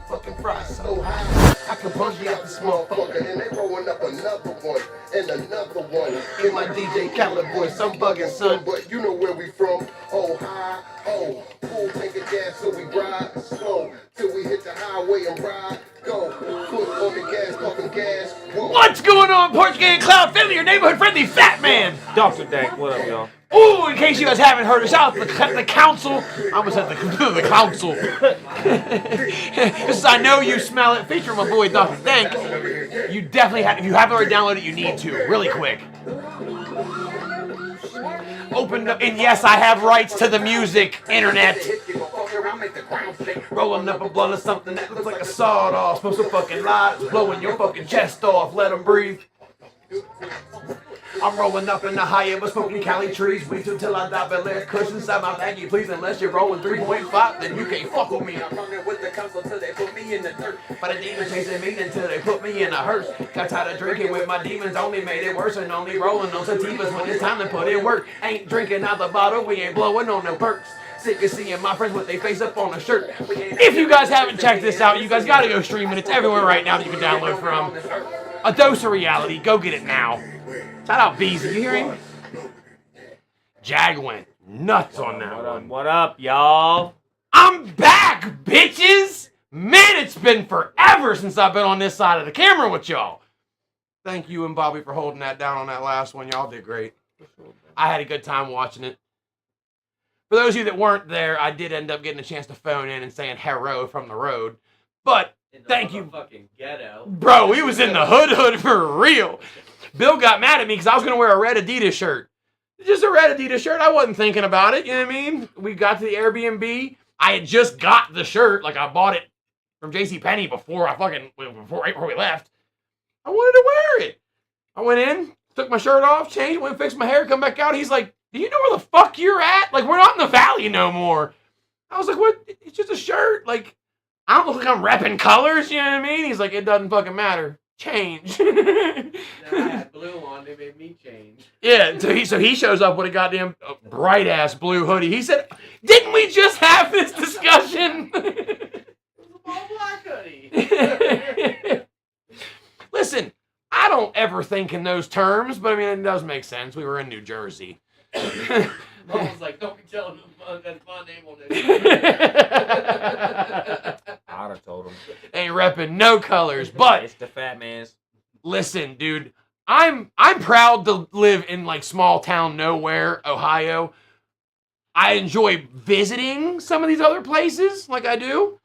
Fucking fry so high, I can punch you out this motherfucker. And they rolling up another one, and another one. In my DJ Khaled voice, I'm bugging, son. But you know where we from. Oh, high, oh, full tank of gas, so we ride slow till we hit the highway and ride. Go, foot on the gas, pumping gas. Whoa. What's going on, Portuguese Cloud Family, your neighborhood-friendly fat man? Dr. Dank, what up, y'all? Ooh, in case you guys haven't heard us out, the council. I almost said the council. This is I Know You Smell It, featuring my boy Dr. Dank. You definitely have, if you haven't already downloaded it, you need to, really quick. Opened up, and yes, I have rights to the music, internet. Rolling up a blunt of something that looks like a sawed-off. Smoke some fucking lights, blowing your fucking chest off. Let them breathe. I'm rolling up in the high but smoking Cali trees. Wait till I die, but let kush inside my baggie, please. Unless you're rolling 3.5, then you can't fuck with me. I'm running with the council till they put me in the dirt. But the demons chasing me until they put me in a hearse. Got tired of drinking with my demons, only made it worse. And only rolling on sativas when it's time to put in work. Ain't drinking out the bottle, we ain't blowing on no perks. Sick of seeing my friends with their face up on a shirt. If you guys haven't checked this out, you guys gotta go stream it. It's everywhere right now that you can download from. A Dose of Reality, go get it now. Shout out Beezy, you hear him? Jag went nuts on that one. What up, y'all? I'm back, bitches! Man, it's been forever since I've been on this side of the camera with y'all. Thank you and Bobby for holding that down on that last one. Y'all did great. I had a good time watching it. For those of you that weren't there, I did end up getting a chance to phone in and saying hello from the road. But Thank you. Fucking ghetto. Bro, we was in the hood for real. Bill got mad at me because I was going to wear a red Adidas shirt. Just a red Adidas shirt. I wasn't thinking about it. You know what I mean? We got to the Airbnb. I had just got the shirt. Like, I bought it from JCPenney before right before we left. I wanted to wear it. I went in, took my shirt off, changed, went and fixed my hair, come back out. He's like, do you know where the fuck you're at? Like, we're not in the valley no more. I was like, what? It's just a shirt. Like, I don't look like I'm repping colors. You know what I mean? He's like, it doesn't fucking matter. Change. I had blue on, they made me change. Yeah, so he shows up with a goddamn bright ass blue hoodie. He said, "Didn't we just have this discussion?" It was a all black hoodie. Listen, I don't ever think in those terms, but I mean it does make sense. We were in New Jersey. Mom was like, "Don't be telling them that's my name on it." I'd have told him. Ain't repping no colors, but It's the fat man's. listen, dude, I'm proud to live in like small town nowhere, Ohio. I enjoy visiting some of these other places like I do,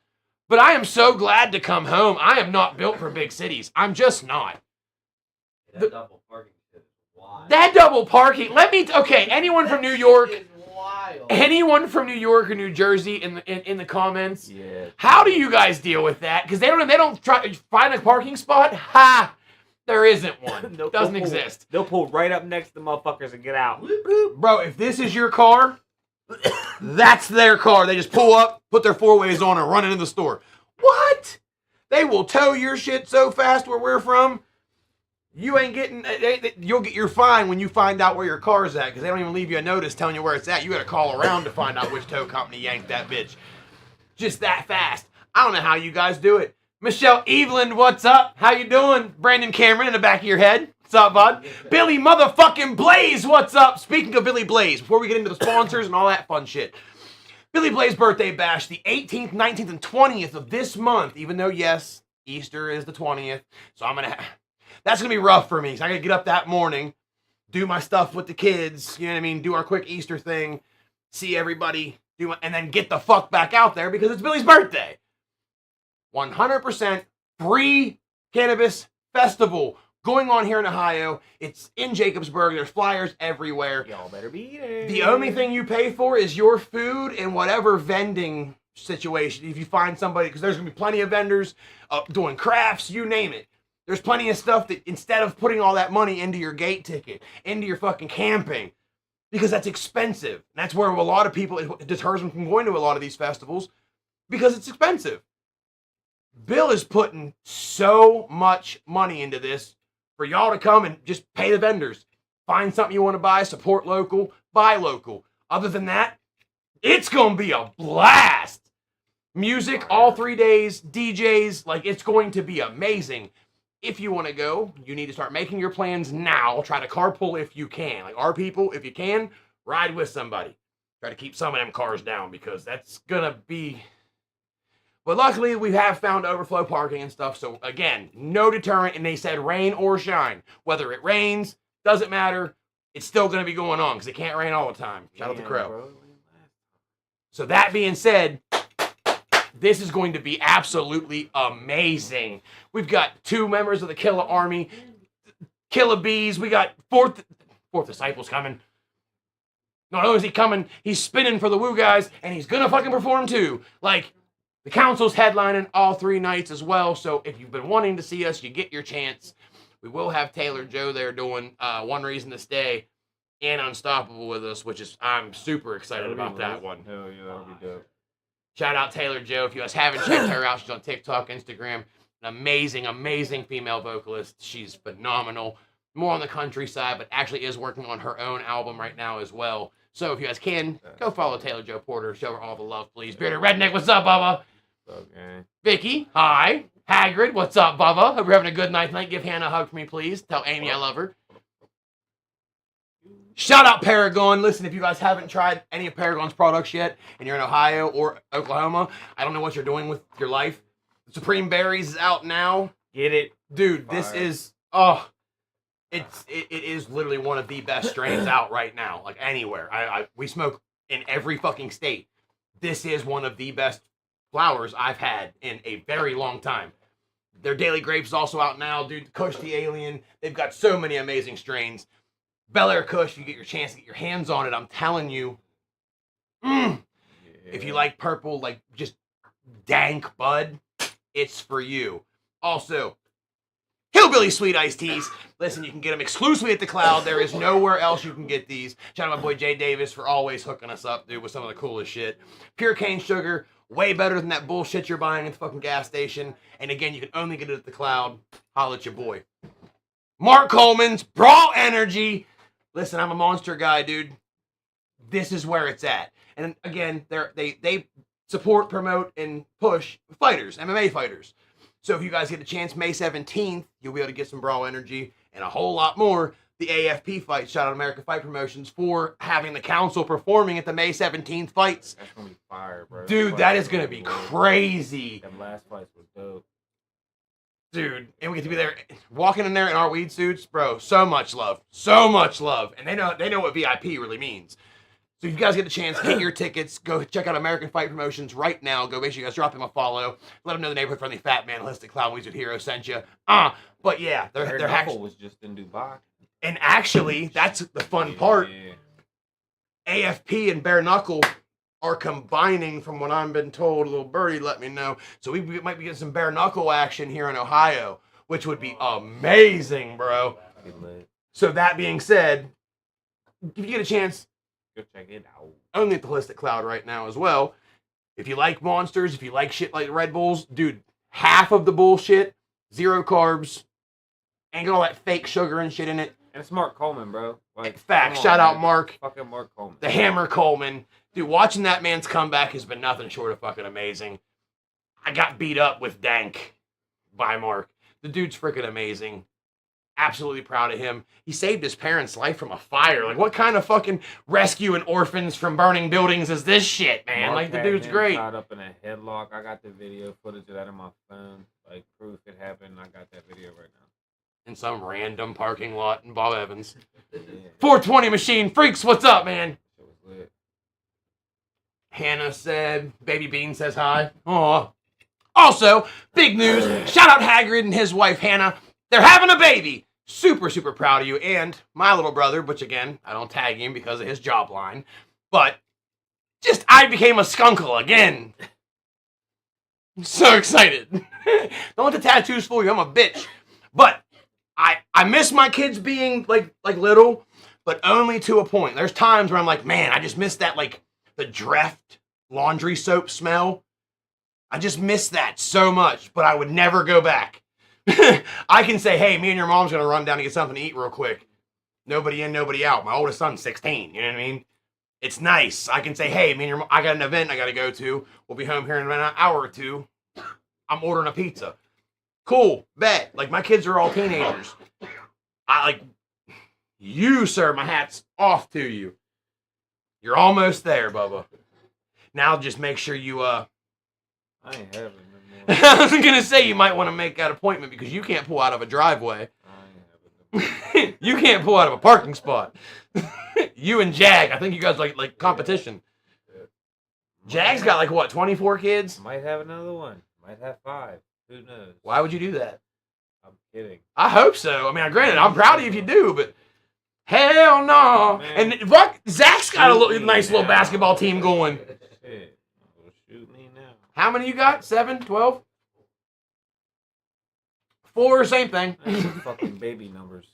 but I am so glad to come home. I am not built for big cities. I'm just not. That double parking shit is wild. That double parking, okay, anyone from New York, Is wild. anyone from New York or New Jersey in the comments, Yeah. how do you guys deal with that? Because they don't try to find a parking spot. Ha! There isn't one. Doesn't exist. They'll pull right up next to motherfuckers and get out. Bro, if this is your car, that's their car. They just pull up, put their four-ways on, and run into the store. What? They will tow your shit so fast where we're from. You ain't getting. You'll get your fine when you find out where your car's at, because they don't even leave you a notice telling you where it's at. You got to call around to find out which tow company yanked that bitch. Just that fast. I don't know how you guys do it. Michelle Evelyn, what's up? How you doing? Brandon Cameron in the back of your head. What's up, bud? Billy motherfucking Blaze, what's up? Speaking of Billy Blaze, before we get into the sponsors and all that fun shit. Billy Blaze birthday bash, the 18th, 19th, and 20th of this month, even though, yes, Easter is the 20th. So that's going to be rough for me. So I got to get up that morning, do my stuff with the kids, you know what I mean? Do our quick Easter thing, see everybody, and then get the fuck back out there because it's Billy's birthday. 100% free cannabis festival going on here in Ohio. It's in Jacobsburg. There's flyers everywhere. Y'all better be there. The only thing you pay for is your food and whatever vending situation. If you find somebody, because there's going to be plenty of vendors doing crafts, you name it. There's plenty of stuff that instead of putting all that money into your gate ticket, into your fucking camping, because that's expensive. And that's where a lot of people, it deters them from going to a lot of these festivals because it's expensive. Bill is putting so much money into this for y'all to come and just pay the vendors. Find something you want to buy, support local, buy local. Other than that, it's going to be a blast. Music all 3 days, DJs, like it's going to be amazing. If you want to go, you need to start making your plans now. Try to carpool if you can. Like our people, if you can, ride with somebody. Try to keep some of them cars down because that's going to be... But luckily, we have found overflow parking and stuff. So again, no deterrent. And they said rain or shine. Whether it rains, doesn't matter. It's still going to be going on because it can't rain all the time. Shout out to Crow. Bro. So that being said, this is going to be absolutely amazing. We've got 2 members of the Killer Army. Killer Bees. We got fourth Disciple's coming. Not only is he coming, he's spinning for the Woo guys, and he's going to fucking perform too. Like... The council's headlining all 3 nights as well, so if you've been wanting to see us, you get your chance. We will have Taylor Joe there doing One Reason to Stay and Unstoppable with us, which is, I'm super excited about that one. Hell yeah, that'll be dope. Shout out Taylor Joe. If you guys haven't checked her out, she's on TikTok, Instagram. An amazing, amazing female vocalist. She's phenomenal. More on the countryside, but actually is working on her own album right now as well. So if you guys can, go follow Taylor Joe Porter. Show her all the love, please. Bearded Redneck, what's up, Bubba? What's up, gang? Vicky, hi. Hagrid, what's up, Bubba? Hope you're having a good night tonight. Give Hannah a hug for me, please. Tell Amy I love her. Shout out Paragon. Listen, if you guys haven't tried any of Paragon's products yet, and you're in Ohio or Oklahoma, I don't know what you're doing with your life. Supreme Berries is out now. Get it? Dude, this is, it is literally one of the best strains out right now, like anywhere. We smoke in every fucking state. This is one of the best flowers I've had in a very long time. Their Daily Grapes is also out now, dude. Kush the Alien. They've got so many amazing strains. Bel Air Kush, you get your chance to get your hands on it. I'm telling you. If you like purple, like just dank bud, it's for you. Also, Hillbilly Sweet Iced Teas. Listen, you can get them exclusively at The Cloud. There is nowhere else you can get these. Shout out my boy Jay Davis for always hooking us up, dude, with some of the coolest shit. Pure cane sugar, way better than that bullshit you're buying at the fucking gas station. And again, you can only get it at The Cloud. Holla at your boy. Mark Coleman's Brawl Energy. Listen, I'm a Monster guy, dude. This is where it's at. And again, they support, promote, and push fighters, MMA fighters. So if you guys get a chance, May 17th, you'll be able to get some Brawl Energy and a whole lot more. The AFP fight, shout out American Fight Promotions for having the council performing at the May 17th fights. That's gonna be fire, bro. Dude, that is gonna be crazy. Them last fights was dope. Dude, and we get to be there, walking in there in our weed suits, bro. So much love, and they know what VIP really means. So if you guys get a chance, get your tickets. Go check out American Fight Promotions right now. Go make sure you guys drop them a follow. Let them know the neighborhood friendly fat man, holistic clown wizard hero sent you. But yeah, they're Knuckle was just in Dubai. And actually, that's the fun part. Yeah. AFP and Bare Knuckle are combining, from what I've been told. Little birdie let me know. So we might be getting some Bare Knuckle action here in Ohio, which would be amazing, bro. So that being said, if you get a chance, go check it out. Only at the Holistic Cloud right now as well. If you like monsters, if you like shit like Red Bulls, dude, half of the bullshit, 0 carbs, ain't got all that fake sugar and shit in it. And it's Mark Coleman, bro. Like, facts. Shout out Mark. Fucking Mark Coleman. The Hammer Coleman. Dude, watching that man's comeback has been nothing short of fucking amazing. I got beat up with Dank by Mark. The dude's freaking amazing. Absolutely proud of him. He saved his parents' life from a fire. Like, what kind of fucking rescuing orphans from burning buildings is this shit, man? Mark like, the had dude's him great. Tied up in a headlock. I got the video footage of that on my phone. Like, proof it happened. I got that video right now. In some random parking lot in Bob Evans. Yeah. 420 Machine Freaks, what's up, man? It was lit. Hannah said, Baby Bean says hi. Aw. Also, big news. Shout out Hagrid and his wife, Hannah. They're having a baby. Super, super proud of you. And my little brother, which again, I don't tag him because of his job line. But just, I became a skunkle again. I'm so excited. Don't let the tattoos fool you. I'm a bitch. But I miss my kids being like little, but only to a point. There's times where I'm like, man, I just miss that, like, the Dreft laundry soap smell. I just miss that so much, but I would never go back. I can say, hey, me and your mom's going to run down and get something to eat real quick. Nobody in, nobody out. My oldest son's 16, you know what I mean? It's nice. I can say, hey, me and your mom, I got an event I got to go to. We'll be home here in about an hour or two. I'm ordering a pizza. Cool, bet. Like, my kids are all teenagers. You, sir, my hat's off to you. You're almost there, Bubba. Now just make sure you, I ain't having no more. I was going to say you might want to make that appointment because you can't pull out of a driveway. I ain't having no more. You can't pull out of a parking spot. You and Jag, I think you guys like competition. Jag's got like, what, 24 kids? Might have another one. Might have 5. Who knows? Why would you do that? I'm kidding. I hope so. I mean, granted, I'm proud of you if you do, but hell no. Man. And Zach's got a nice little basketball team going. Shit. Well, shoot me now. How many you got? 7, 12? 4, same thing. Those are fucking baby numbers.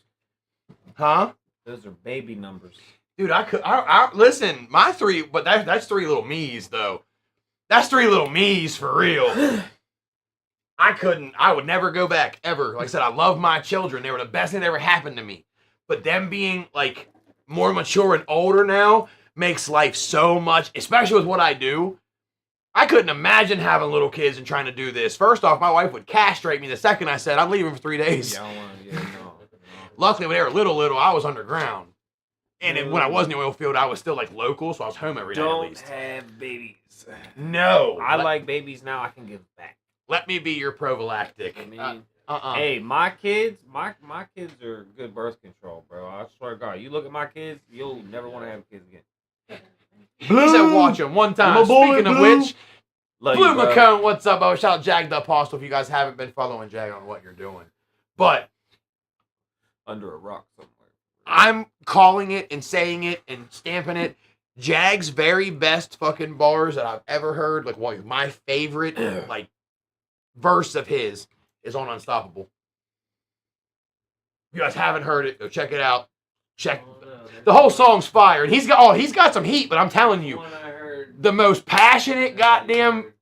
Huh? Those are baby numbers. Dude, I listen, my 3, but that's 3 little me's, though. That's 3 little me's for real. I would never go back, ever. Like I said, I love my children. They were the best thing that ever happened to me. But them being, like, more mature and older now makes life so much, especially with what I do. I couldn't imagine having little kids and trying to do this. First off, my wife would castrate me the second I said, I'm leaving for 3 days. Yeah, I want to, no. Luckily, when they were little, I was underground. And when I was in the oil field, I was still, like, local, so I was home every day at least. Don't have babies. No. I like babies now. I can give back. Let me be your prophylactic. I mean, Uh-uh. hey, my kids are good birth control, bro. I swear to God, you look at my kids, you'll never want to have kids again. He said watch him one time. My boy, Speaking of Blue. which, Love Blue you, bro. McCone, what's up? Oh, shout out Jag the Apostle if you guys haven't been following Jag on what you're doing. But Under a rock somewhere. I'm calling it and saying it and stamping it. Jag's very best fucking bars that I've ever heard. Like, what my favorite like verse of his is on Unstoppable. If you guys haven't heard it, go check it out. Check the whole song's fire, and he's got some heat. But I'm telling you, the most passionate goddamn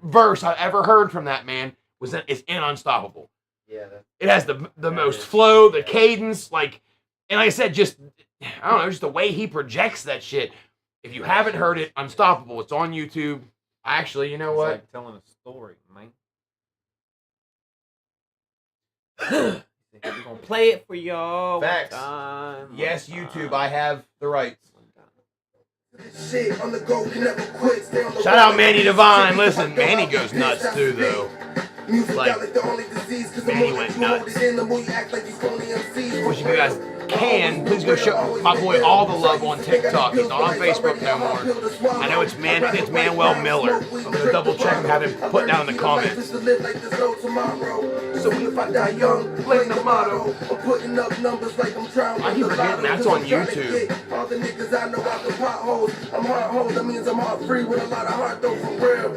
verse I ever heard from that man is in Unstoppable. Yeah. It has the most flow, the cadence, like, and like I said, just I don't know, just the way he projects that shit. If you haven't heard it, Unstoppable, it's on YouTube. Actually, you know It's what? like telling a story, man. We're gonna play it for y'all. Facts. One Yes, time. YouTube, I have the rights. Shit, on the go, can never quit. Stay on the Shout out Manny Divine. Listen, Manny goes nuts too, though. Like, Manny went nuts. Which if you guys can, please go show my boy all the love on TikTok. He's not on Facebook no more. I know it's Manuel Miller. I'm gonna double check and have him put down in the comments. So if I die young, playing the motto, I'm putting up numbers like I'm trying. I keep forgetting that's on YouTube. All the niggas I know out the potholes. I'm hard home, that means I'm heart free with a lot of heart though for real.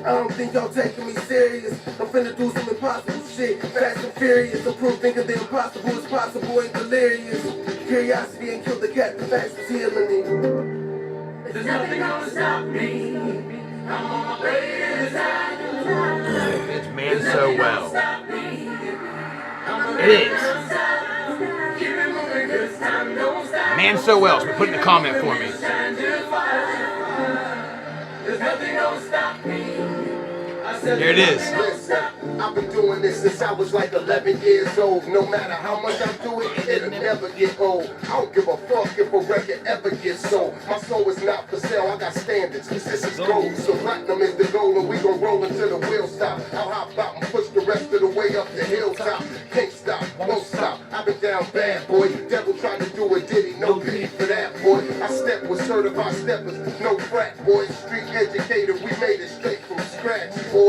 I don't think y'all taking me serious. I'm finna do some impossible shit. Fast and furious, improve thinking the impossible is possible and delirious. Curiosity ain't killed the cat, the facts is healing me. There's nothing gonna stop me. I'm on my way to the top. It's Man So Well. It is. Man So Well. So put in the comment for me. There's nothing gonna stop me. Here it is. Listen, I've been doing this since I was like 11 years old. No matter how much I do it, it'll never get old. I don't give a fuck if a record ever gets sold. My soul is not for sale, I got standards. This is gold, so platinum is the goal, and we gon' roll until the wheel stop. I'll hop out and push the rest of the way up the hilltop. Can't stop, won't stop. I've been down bad, boy. Devil tried to do it, did he? No pity for that, boy. I stepped with certified steppers, no frat, boy. Street educator, we made it straight from scratch, boy.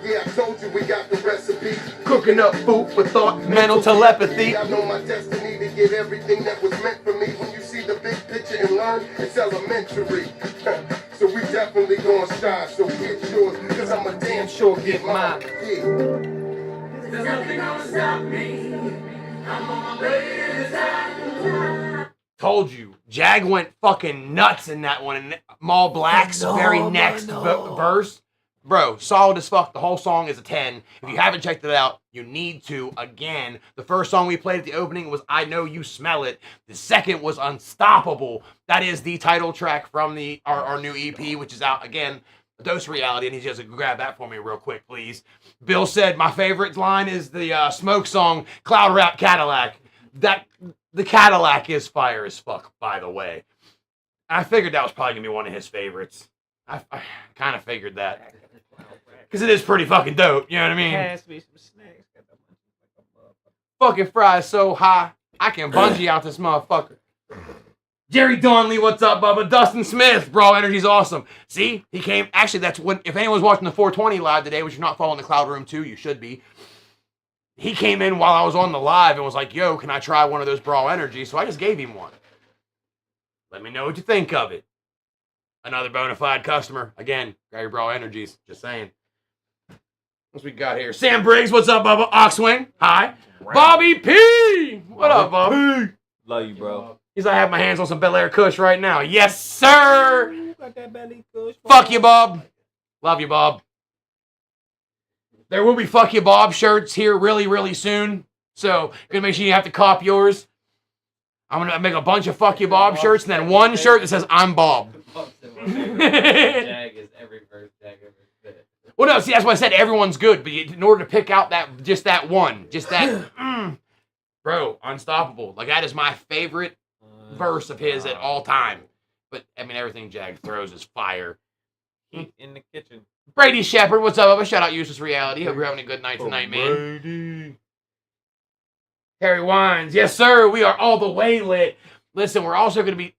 Yeah, I told you we got the recipe. Cooking up food for thought, mental telepathy. I know my destiny to get everything that was meant for me. When you see the big picture and learn, it's elementary. So we definitely gonna shine. So get yours, cause I'm a damn sure get mine. Yeah. There's nothing gonna stop me. I'm on my way to the top. Told you. Jag went fucking nuts in that one. And Mall Black's very next verse. Bro, solid as fuck. The whole song is a 10. If you haven't checked it out, you need to. Again, the first song we played at the opening was I Know You Smell It. The second was Unstoppable. That is the title track from our new EP, which is out, again, A Dose of Reality. And he's just grab that for me real quick, please. Bill said my favorite line is the Smoke song, Cloud Rap Cadillac. The Cadillac is fire as fuck, by the way. I figured that was probably going to be one of his favorites. I kind of figured that. Because it is pretty fucking dope, you know what I mean? Pass me some snacks. Got that much. Fucking fries so high, I can bungee out this motherfucker. Jerry Donnelly, what's up, Bubba? Dustin Smith, bro, energy's awesome. See, he came, actually, that's when, if anyone's watching the 420 live today, which you're not following the Cloud Room 2, you should be. He came in while I was on the live and was like, yo, can I try one of those Brawl Energy? So I just gave him one. Let me know what you think of it. Another bona fide customer. Again, grab your Brawl Energies. Just saying. What's we got here? Sam Briggs, what's up, Bubba? Oxwing, hi. Bobby P! What up, Bobby? Love you, bro. He's like, I have my hands on some Bel Air Kush right now. Yes, sir! You got that belly kush, Fuck you, Bob. Love you, Bob. There will be Fuck You, Bob shirts here really, really soon. So, gonna make sure you have to cop yours. I'm gonna make a bunch of Fuck You, Bob shirts, and then one shirt that says, I'm Bob. Jag is every verse Jag ever said. Well, no, see, that's why I said everyone's good, but in order to pick out that one, bro, Unstoppable. Like, that is my favorite verse of his at all time. But, I mean, everything Jag throws is fire. Heat in the kitchen. Brady Shepard, what's up, Bubba? Shout out Useless Reality. Hope you're having a good night tonight, man. Brady. Harry Wines, yes, sir, we are all the way lit. Listen, we're also going to be,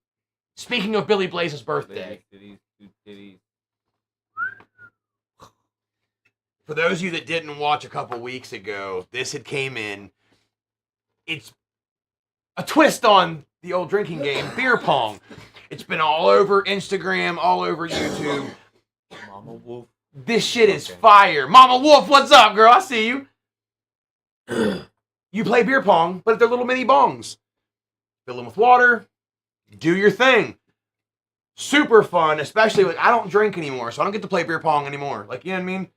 speaking of Billy Blaze's birthday. Titties, two titties. For those of you that didn't watch a couple weeks ago, this had came in. It's a twist on the old drinking game, beer pong. It's been all over Instagram, all over YouTube. Mama Wolf. This shit is fire. Mama Wolf, what's up, girl? I see you. You play beer pong, but they're little mini bongs. Fill them with water. Do your thing. Super fun, especially like I don't drink anymore, so I don't get to play beer pong anymore. Like, you know what I mean?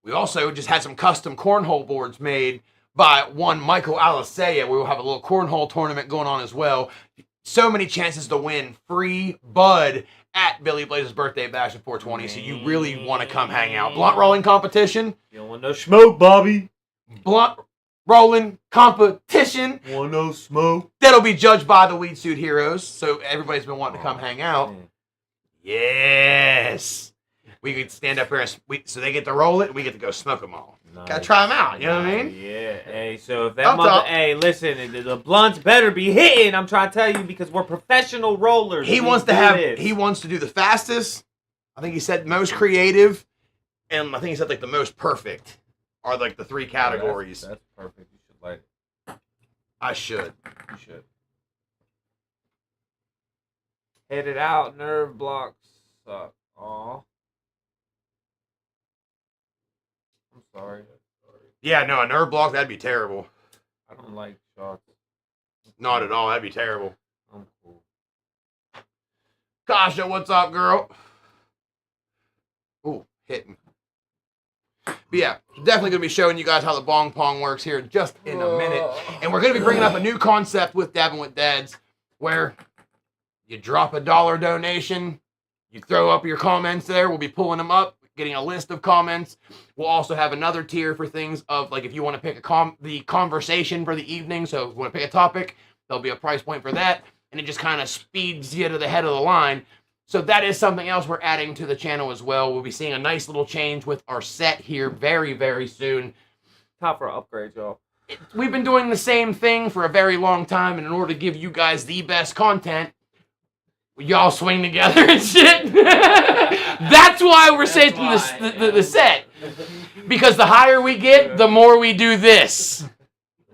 We also just had some custom cornhole boards made by one Michael Alisea. We will have a little cornhole tournament going on as well. So many chances to win free bud at Billy Blaze's birthday bash at 420, so you really want to come hang out. Blunt rolling competition. You don't want no smoke, Bobby. Blunt rolling competition. Want no smoke. That'll be judged by the Weed Suit Heroes, so everybody's been wanting to come hang out. Man. Yes. We could stand up here, and so they get to roll it, and we get to go smoke them all. Nice. Gotta try them out, you know what I mean? Yeah. Hey, so if that Up mother... top. Hey, listen, the blunts better be hitting, I'm trying to tell you, because we're professional rollers. He We wants to do have, this. he wants to do the fastest. I think he said most creative, and I think he said like the most perfect are like the three categories. That's perfect. You should like it. I should. You should. Headed out, nerve blocks suck. Aw. I'm sorry. Yeah, no, a nerve block, that'd be terrible. I don't like shots. Not at all, that'd be terrible. I'm cool. Kasha, what's up, girl? Ooh, hitting. But yeah, definitely going to be showing you guys how the bong pong works here just in a minute. And we're going to be bringing up a new concept with Dabbing with Dads where you drop $1 donation, you throw up your comments there, we'll be pulling them up, getting a list of comments. We'll also have another tier for things of like if you want to pick the conversation for the evening, so if you want to pick a topic, there'll be a price point for that, and it just kind of speeds you to the head of the line. So that is something else we're adding to the channel as well. We'll be seeing a nice little change with our set here very, very soon. Time for an upgrade, y'all. We've been doing the same thing for a very long time, and in order to give you guys the best content, y'all swing together and shit. That's why we're saving the set. Because the higher we get, the more we do this.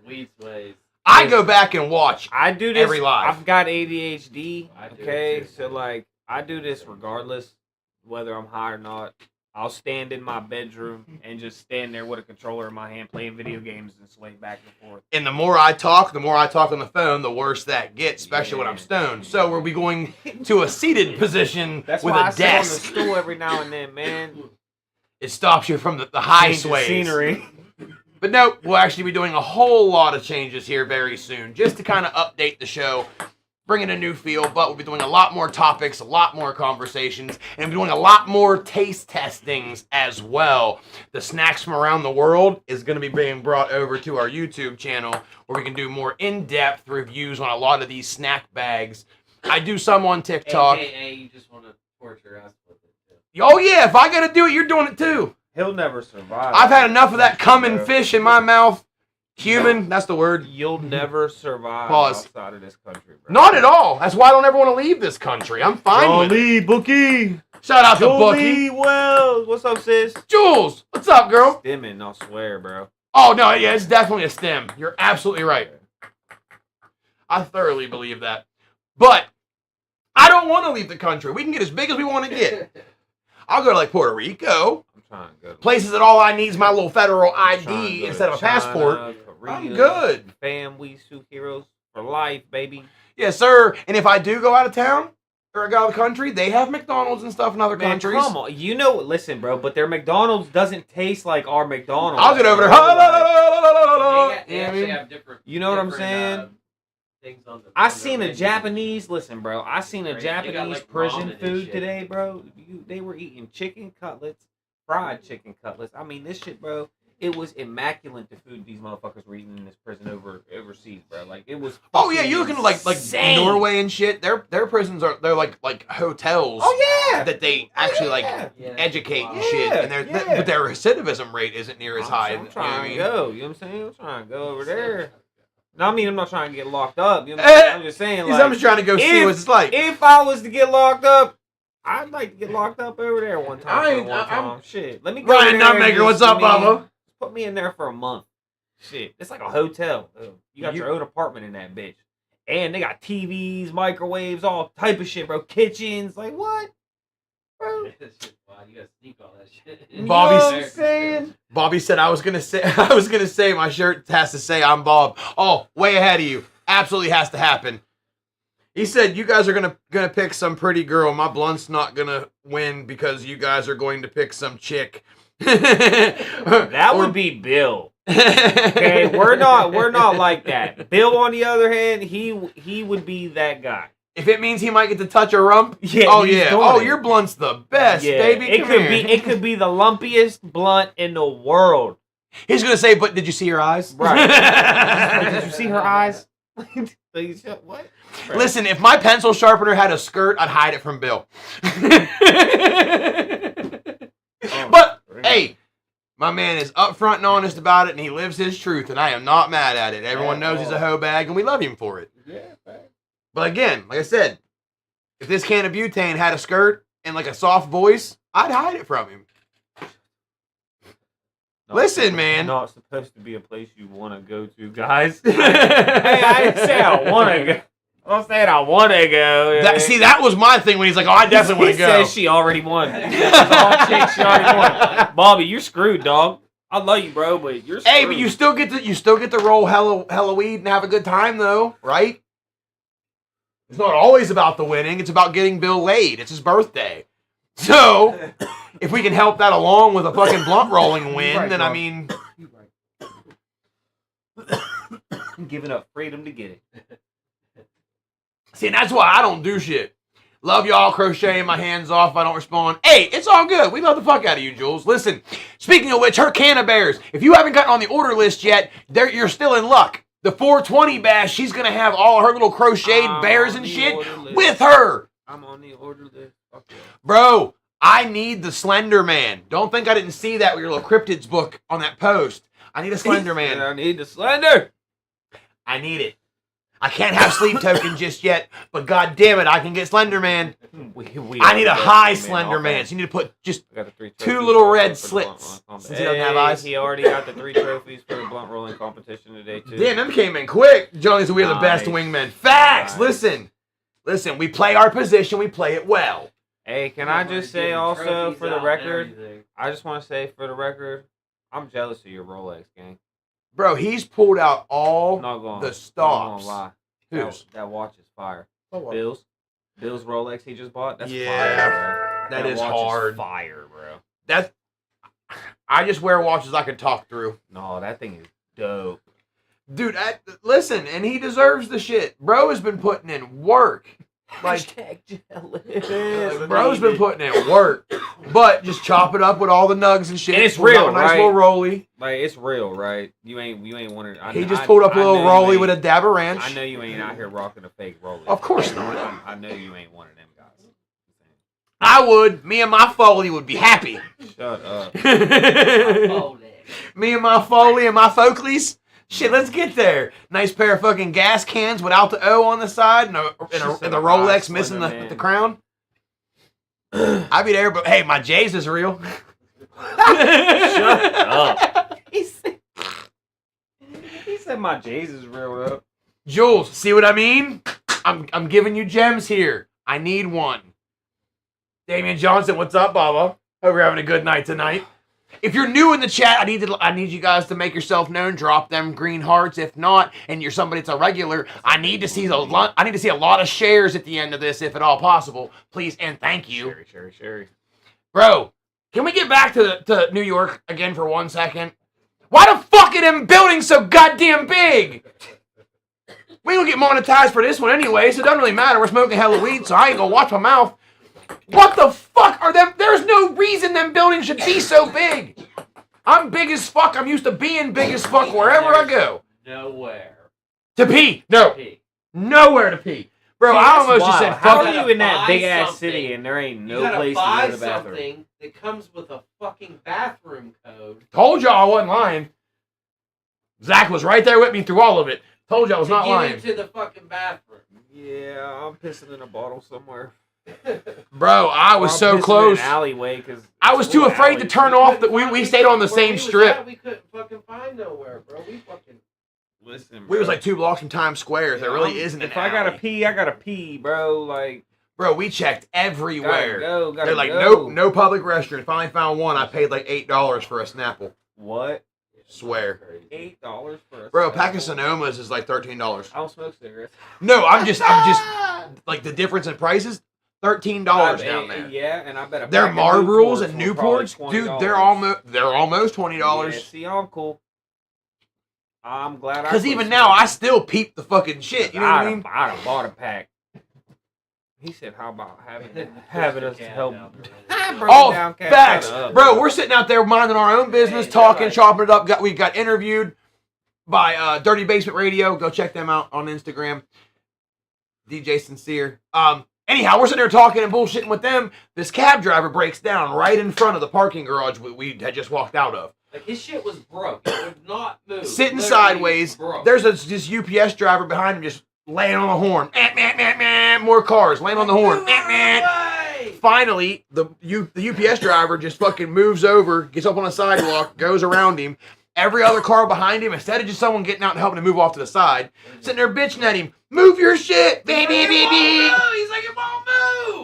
Weed sways. I go back and watch. I do this. Every live. I've got ADHD. I do Okay, too. so like I do this regardless whether I'm high or not. I'll stand in my bedroom and just stand there with a controller in my hand playing video games and sway back and forth. And the more I talk on the phone, the worse that gets, especially when I'm Yeah. stoned. So we'll be going to a seated position That's with why a I sit on the desk. stool every now and then, man. It stops you from the high Change the sways. scenery. But no, we'll actually be doing a whole lot of changes here very soon, just to kind of update the show, bring in a new feel, but we'll be doing a lot more topics, a lot more conversations, and we'll be doing a lot more taste testings as well. The Snacks from Around the World is going to be being brought over to our YouTube channel, where we can do more in-depth reviews on a lot of these snack bags. I do some on TikTok. AKA, you just want to torture us with it too. Oh yeah, if I got to do it, you're doing it too. He'll never survive. I've had enough of that coming Bro. fish in my mouth. Human, that's the word. You'll never survive Pause. outside of this country, bro. Not at all. That's why I don't ever want to leave this country. I'm fine with it. Jolie, Bookie. Shout out to Bookie. Jolie Wells. What's up, sis? Jules, what's up, girl? Stimming, I swear, bro. Oh, no, yeah, it's definitely a stem. You're absolutely right. I thoroughly believe that. But I don't want to leave the country. We can get as big as we want to get. I'll go to, like, Puerto Rico. I'm trying to go to Places that all I need is my little federal I'm trying to ID go instead to of a passport. China, Korea, I'm good. Fam, we superheroes for life, baby. Yes, sir. And if I do go out of town or I go out of the country, they have McDonald's and stuff in other Man, countries. come on. You know, listen, bro, but their McDonald's doesn't taste like our McDonald's. I'll get over there. bro. Like, They You know what I actually mean? have different. You know what I'm different, saying? Things on the. I on the seen a menu. Japanese, listen, bro. I seen a Right, they got, Japanese like, prison ramen and food shit. today, bro. They were eating chicken cutlets, fried chicken cutlets. I mean, this shit, bro. It was immaculate, the food these motherfuckers were eating in this prison overseas, bro. Like it was. Oh yeah, you looking at like insane. Norway and shit. Their prisons they're like hotels. Oh yeah. That they actually like Yeah. Yeah. educate and Wow. shit, and Yeah. but their recidivism rate isn't near as high. I'm you know trying what I to mean? go. You know what I'm saying? I'm trying to go over there. No, I mean I'm not trying to get locked up. You know what I'm saying? I'm just saying, like, I'm just trying to go see what it's like. if I was to get locked up, I'd like to get locked up over there one time. Shit, let me go. Ryan Nutmaker, what's up, Bubba? Put me in there for a month. Shit, it's like a hotel. You got your own apartment in that bitch, and they got TVs, microwaves, all type of shit, bro. Kitchens, like what, bro? Wow, you gotta sneak all that shit. Bobby said I was gonna say my shirt has to say I'm Bob. Oh, way ahead of you. Absolutely has to happen. He said you guys are gonna pick some pretty girl. My blunt's not gonna win because you guys are going to pick some chick. That would be Bill. Okay, we're not like that. Bill, on the other hand, he would be that guy. If it means he might get to touch a rump, yeah. Oh yeah. Oh, your blunt's the best, baby. It could be the lumpiest blunt in the world. He's gonna say, but did you see her eyes? Right. Did you see her eyes? What? Listen, if my pencil sharpener had a skirt, I'd hide it from Bill. But hey, my man is upfront and honest about it, and he lives his truth, and I am not mad at it. Everyone knows he's a hoe bag, and we love him for it. Yeah. But again, like I said, if this can of butane had a skirt and like a soft voice, I'd hide it from him. Listen, man. Not supposed to be a place you want to go to, guys. Hey, I didn't say I want to go. I'm saying I want to go. That was my thing when he's like, oh, I definitely want to go. He says she already won. She already won. Bobby, you're screwed, dog. I love you, bro, but you're screwed. Hey, but you still get to roll hella weed and have a good time, though, right? It's not always about the winning. It's about getting Bill laid. It's his birthday. So, if we can help that along with a fucking blunt rolling win, then I mean... I'm giving up freedom to get it. See, and that's why I don't do shit. Love y'all crocheting my hands off if I don't respond. Hey, it's all good. We love the fuck out of you, Jules. Listen, speaking of which, her can of bears. If you haven't gotten on the order list yet, you're still in luck. The 420 bash, she's going to have all her little crocheted bears and shit with her. I'm on the order list. Okay. Bro, I need the Slender Man. Don't think I didn't see that with your little cryptids book on that post. I need a Slender Man. I need the Slender. I need it. I can't have Sleep Token just yet, but god damn it, I can get Slender Man. I need a high Slender Man, so you need to put just 2 little red slits. Since he doesn't have eyes. He already got the 3 trophies for the blunt rolling competition today, too. Damn, them came in quick. Johnny said we're the best wingmen. Facts! Nice. Listen, we play our position, we play it well. Hey, can I just say also, for the record, I just want to say, for the record, I'm jealous of your Rolex, gang. Bro, he's pulled out all the stops. Not gonna lie. That watch is fire. Oh, Bill's Rolex he just bought. That's fire, bro. That is watch hard. Is fire, bro. I just wear watches I can talk through. No, that thing is dope. Dude, listen, and he deserves the shit. Bro has been putting in work. Like, bro's been putting in work, but just chop it up with all the nugs and shit. And it's real, nice right? Little rolly. Like, it's real, right? You ain't wanting. He just pulled up a little rolly with a dab of ranch. I know you ain't out here rocking a fake rolly. Of course not. I know you ain't one of them guys. I would. Me and my Foley would be happy. Shut up. Me and my Foley and my Folkleys. Shit, let's get there. Nice pair of fucking gas cans without the O on the side and the Rolex missing the crown. I'd be there, but hey, my J's is real. Shut up. He said my J's is real, bro. Jules, see what I mean? I'm giving you gems here. I need one. Damian Johnson, what's up, Baba? Hope you're having a good night tonight. If you're new in the chat, I need you guys to make yourself known. Drop them green hearts. If not, and you're somebody that's a regular, I need to see a lot of shares at the end of this, if at all possible. Please and thank you. Sherry. Bro, can we get back to New York again for 1 second? Why the fuck are them buildings so goddamn big? We ain't gonna get monetized for this one anyway, so it doesn't really matter. We're smoking hella weed, so I ain't gonna watch my mouth. What the fuck are them? There's no reason them buildings should be so big. I'm big as fuck. I'm used to being big as fuck wherever I go. Nowhere. To pee. No. Nowhere to pee. Bro, See, I almost just said, how fuck are you in that big ass something. city and there ain't no You gotta place to buy go to the bathroom? something that comes with a fucking bathroom code. Told y'all I wasn't lying. Zach was right there with me through all of it. Told you I was not lying. Get into the fucking bathroom. Yeah, I'm pissing in a bottle somewhere. Bro, I was so close. Alleyway, cause I was too afraid to turn off. That we stayed on the same strip. We couldn't fucking find nowhere, bro. We fucking. Listen, bro. We was like 2 blocks from Times Square. There really isn't an If I gotta alley. pee, I gotta pee, bro. Like, Bro, we checked everywhere. gotta They're like, go. nope, no public restrooms. Finally found one. I paid like $8 for a Snapple. What? Swear. $8 for a Bro, a pack Snapple? of Sonomas is like $13. I don't smoke cigarettes. No, I'm just like the difference in prices. $13 down there. Yeah, and I bet a Their pack of Marlboros and Newports were probably Newports, dude, $20. they're almost $20. Yeah, see, I'm cool. I'm glad I. Because quit even now, I smoking. still peep the fucking shit. You know what I mean? I'd have bought a pack. He said, "How about having us help?" Oh, down, Cat, facts, shut up. bro. We're sitting out there minding our own business, Hey, talking, right. chopping it up. We got interviewed by Dirty Basement Radio. Go check them out on Instagram. DJ Sincere. Anyhow, we're sitting there talking and bullshitting with them. This cab driver breaks down right in front of the parking garage we had just walked out of. Like his shit was broke. It would not move. Sitting Literally sideways. broke. There's this UPS driver behind him just laying on the horn. More cars laying on the horn. Finally, the UPS driver just fucking moves over, gets up on the sidewalk, goes around him. Every other car behind him, instead of just someone getting out and helping him move off to the side, sitting there bitching at him, move your shit, beep, beep, beep, beep. He's like, it won't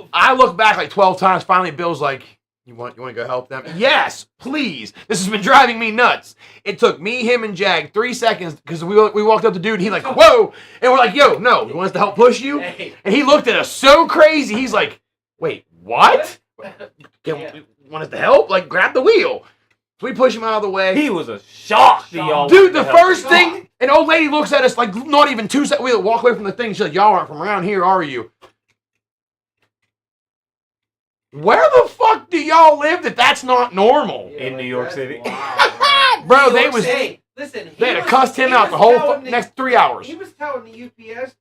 move. I look back like 12 times. Finally, Bill's like, you want to go help them? Yes, please. This has been driving me nuts. It took me, him, and Jag 3 seconds because we walked up to dude and he's like, whoa. And we're like, yo, no, you want us to help push you? Hey. And he looked at us so crazy. He's like, wait, what? You want us to help? Like, grab the wheel. So we push him out of the way. He was a shock to y'all. Dude, the Help. first thing, an old lady looks at us like not even 2 seconds. We walk away from the thing. She's like, y'all aren't from around here, are you? Where the fuck do y'all live that that's not normal? In New York City. Bro, they was Hey, listen. they had to cuss him out the whole next 3 hours. He was telling the UPS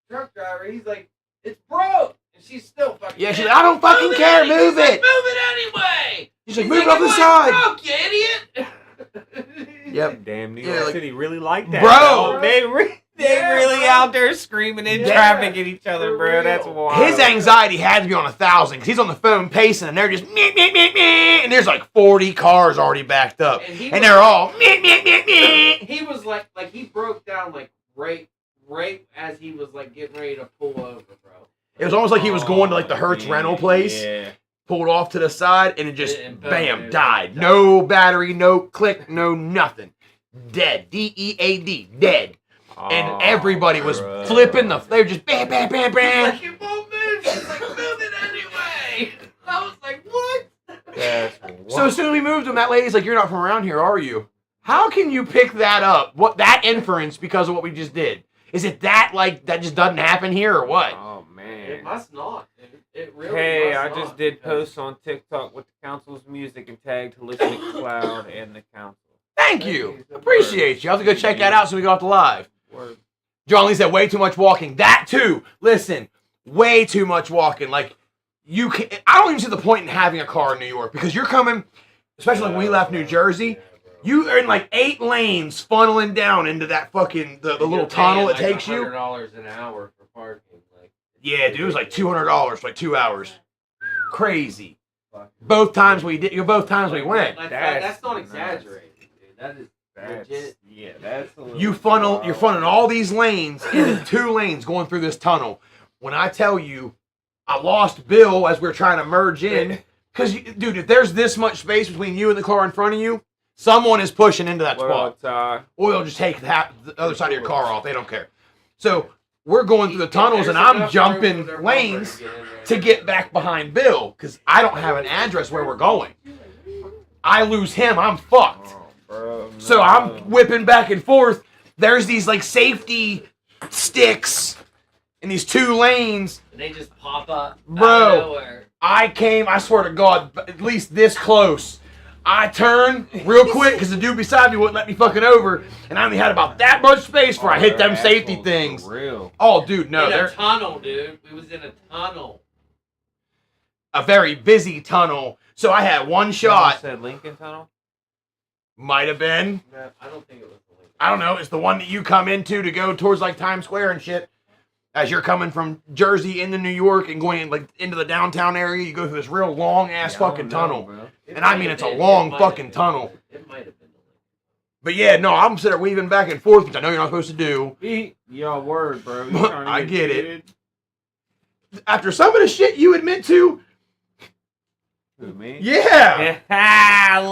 truck driver, he's like, it's broke. And she's still fucking. Yeah, she's like, I don't fucking care, move it. Move it anyway. She's like, move it off the side. Broke, you idiot. Yep. Damn, New Yeah, York like- City really like that. Bro. They Yeah, really bro. out there screaming in Yeah. traffic at each other, For bro. real. That's wild. His anxiety had to be on 1,000 because he's on the phone pacing and they're just meh, meh, meh, meh, and there's like 40 cars already backed up. And he And was- they're all meh, meh, meh, meh. He was like he broke down like right as he was like getting ready to pull over, bro. It was almost like he was going to like the Hertz Yeah, rental place, Yeah. pulled off to the side, and it just And boom, bam, it died. died. No battery, no click, no nothing. Dead. DEAD. Dead. And everybody was flipping the. They were just bam, bam, bam, bam. Like it won't move. She's like, move it anyway. I was like, what? That's So as soon as we moved him, that lady's like, "You're not from around here, are you?" How can you pick that up? What that inference because of what we just did? Is it that like that just doesn't happen here or what? Oh It man. must not, dude. It really Hey, must I not, just did because- posts on TikTok with the council's music and tagged Holistic Cloud and the council. Thank you. Appreciate you. I'll have to go check that out so we go off the live. Word. John Lee said way too much walking. That too. Listen, way too much walking. Like you can. I don't even see the point in having a car in New York because you're coming, especially like when we left New Jersey. You are in like 8 lanes funneling down into that fucking the little tunnel it takes you. $100 an hour for parking. Like, Yeah, dude, it was like $200 for like 2 hours. Crazy. Both times we did. Both times we went. That's not That's exaggerated, dude. That is legit. Yeah, that's a little You're funneling all these lanes into 2 lanes going through this tunnel. When I tell you, I lost Bill as we were trying to merge in. Because, dude, if there's this much space between you and the car in front of you, someone is pushing into that spot. Or they'll just take the other side of your car off. They don't care. So we're going through the tunnels, and I'm jumping lanes to get back behind Bill because I don't have an address where we're going. I lose him, I'm fucked. Oh, bro, no. So I'm whipping back and forth. There's these like safety sticks in these 2 lanes. And they just pop up Bro. out of nowhere. I swear to God, at least this close. I turn real quick because the dude beside me wouldn't let me fucking over, and I only had about that much space before I hit them safety Assholes, things. For real. Oh, dude, no, in a they're tunnel, dude. We was in a tunnel. a very busy tunnel. So I had one shot. Said Lincoln Tunnel. Might have been. I don't think it was the link. I don't know. It's the one that you come into to go towards like Times Square and shit. As you're coming from Jersey into New York and going like into the downtown area, you go through this real long ass fucking tunnel. Bro. And I mean, it's a long fucking tunnel. It might have been the But yeah, no, I'm sitting there weaving back and forth, which I know you're not supposed to do. Your word, bro. You trying to I get it. good? After some of the shit you admit to, Who, me? yeah.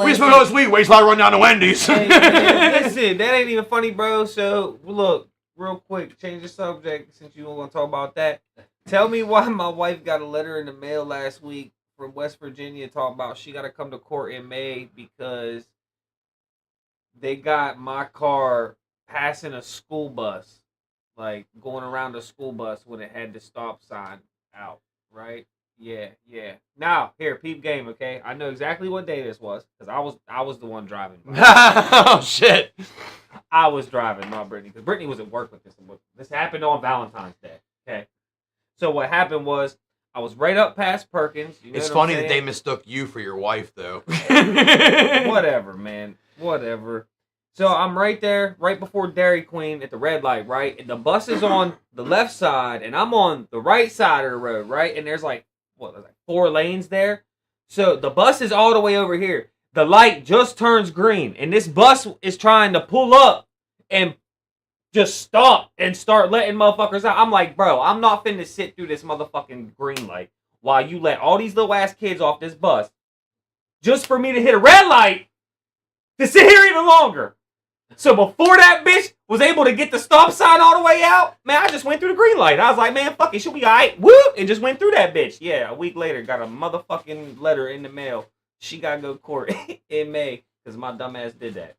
We just went on this week, wait till I run down to Wendy's. Hey, man, listen, that ain't even funny, bro. So, look, real quick, change the subject since you were going to talk about that. Tell me why my wife got a letter in the mail last week from West Virginia talking about she got to come to court in May because they got my car passing a school bus, like going around a school bus when it had the stop sign out, right? Yeah. Now, here, peep game, okay? I know exactly what day this was because I was the one driving. Oh, shit. I was driving, not Brittany, because Brittany was at work with this. This happened on Valentine's Day, okay? So what happened was I was right up past Perkins. You know It's what funny I'm that they saying? mistook you for your wife, though. Whatever, man. Whatever. So I'm right there, right before Dairy Queen at the red light, right? And the bus is on the left side, and I'm on the right side of the road, right? And there's like 4 lanes there. So the bus is all the way over here. The light just turns green, and this bus is trying to pull up and just stop and start letting motherfuckers out. I'm like, bro, I'm not finna sit through this motherfucking green light while you let all these little ass kids off this bus just for me to hit a red light to sit here even longer. So before that bitch was able to get the stop sign all the way out, man, I just went through the green light. I was like, man, fuck it, she'll be alright. Whoop! And just went through that bitch. Yeah, a week later, got a motherfucking letter in the mail. She gotta go to court in May because my dumb ass did that.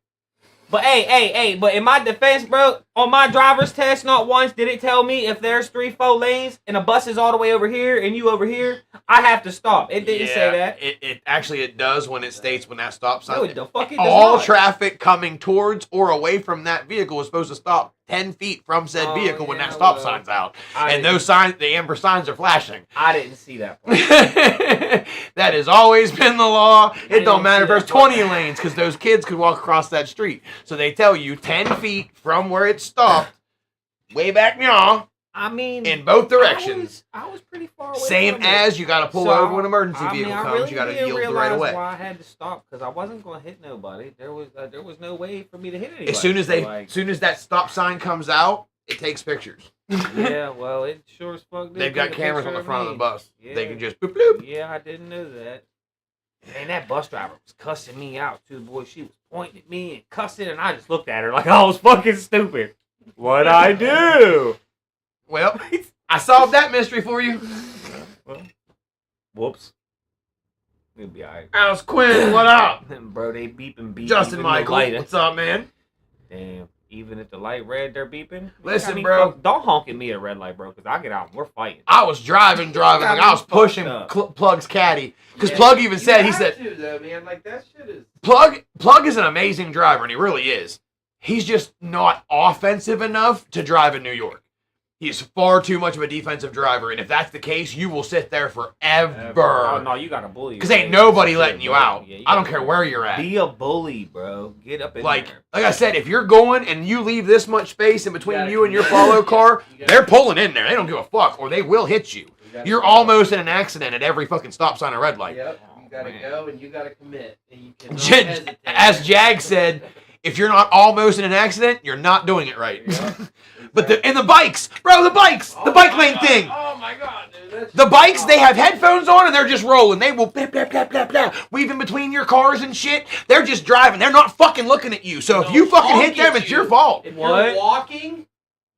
But hey, but in my defense, bro, on my driver's test, not once did it tell me if there's 3-4 lanes and a bus is all the way over here and you over here, I have to stop. It didn't say that. It actually it does when it states when that stop sign. No, the fuck it does all not. traffic coming towards or away from that vehicle is supposed to stop 10 feet from said vehicle when that stop sign's out. And those signs, the amber signs are flashing. I didn't see that part. That has always been the law. It don't didn't matter if see there's that part. 20 lanes because those kids could walk across that street. So they tell you 10 feet from where it stopped, way back now, I mean, in both directions. I was pretty far away. Same from it. as you got to pull So, over when an emergency I mean, vehicle I comes. really You got to didn't yield right realize away. why I had to stop because I wasn't going to hit nobody. There was no way for me to hit anybody. As soon as like, soon as that stop sign comes out, it takes pictures. yeah, well, it sure as fuck did. They've got take a cameras on picture the front of the me. bus. Yeah. They can just boop bloop. Yeah, I didn't know that. Man, that bus driver was cussing me out too, boy. She was pointing at me and cussing, and I just looked at her like I was fucking stupid. What'd I do? Well, I solved that mystery for you. Well, whoops. We'll be alright. Alice Quinn, what up? Bro, they beeping. Justin even Michael, the light- what's up, man? Damn. Even if the light red, they're beeping. Listen, I mean, bro. fuck, don't honk at me at red light, bro, because I get out and we're fighting. I was driving. Like I was pushing Plug's caddy. Because Plug even said, he said, to, though, man. Like, that shit is... Plug is an amazing driver, and he really is. He's just not offensive enough to drive in New York. He's far too much of a defensive driver, and if that's the case, you will sit there Oh, forever. no, you got to bully. Because ain't nobody letting you bro. out. Yeah, I don't gotta care where you're at. Be a bully, bro. Get up in Like there. I said, if you're going and you leave this much space in between gotta you and your commit. follow car, You gotta- they're pulling in there. They don't give a fuck, or they will hit you. You're almost in an accident at every fucking stop sign or red light. Yep, Oh, you gotta man. go and you gotta commit. And you cannot J- hesitate. as Jag said, if you're not almost in an accident, you're not doing it right. Yep, But the bikes, bro, the bike lane thing. Oh my god, dude. That's The bikes, they have headphones on and they're just rolling. They will blah, blah, blah, blah, blah, weave in between your cars and shit. They're just driving. They're not fucking looking at you. So if you fucking hit them, it's your fault. If What? you're walking,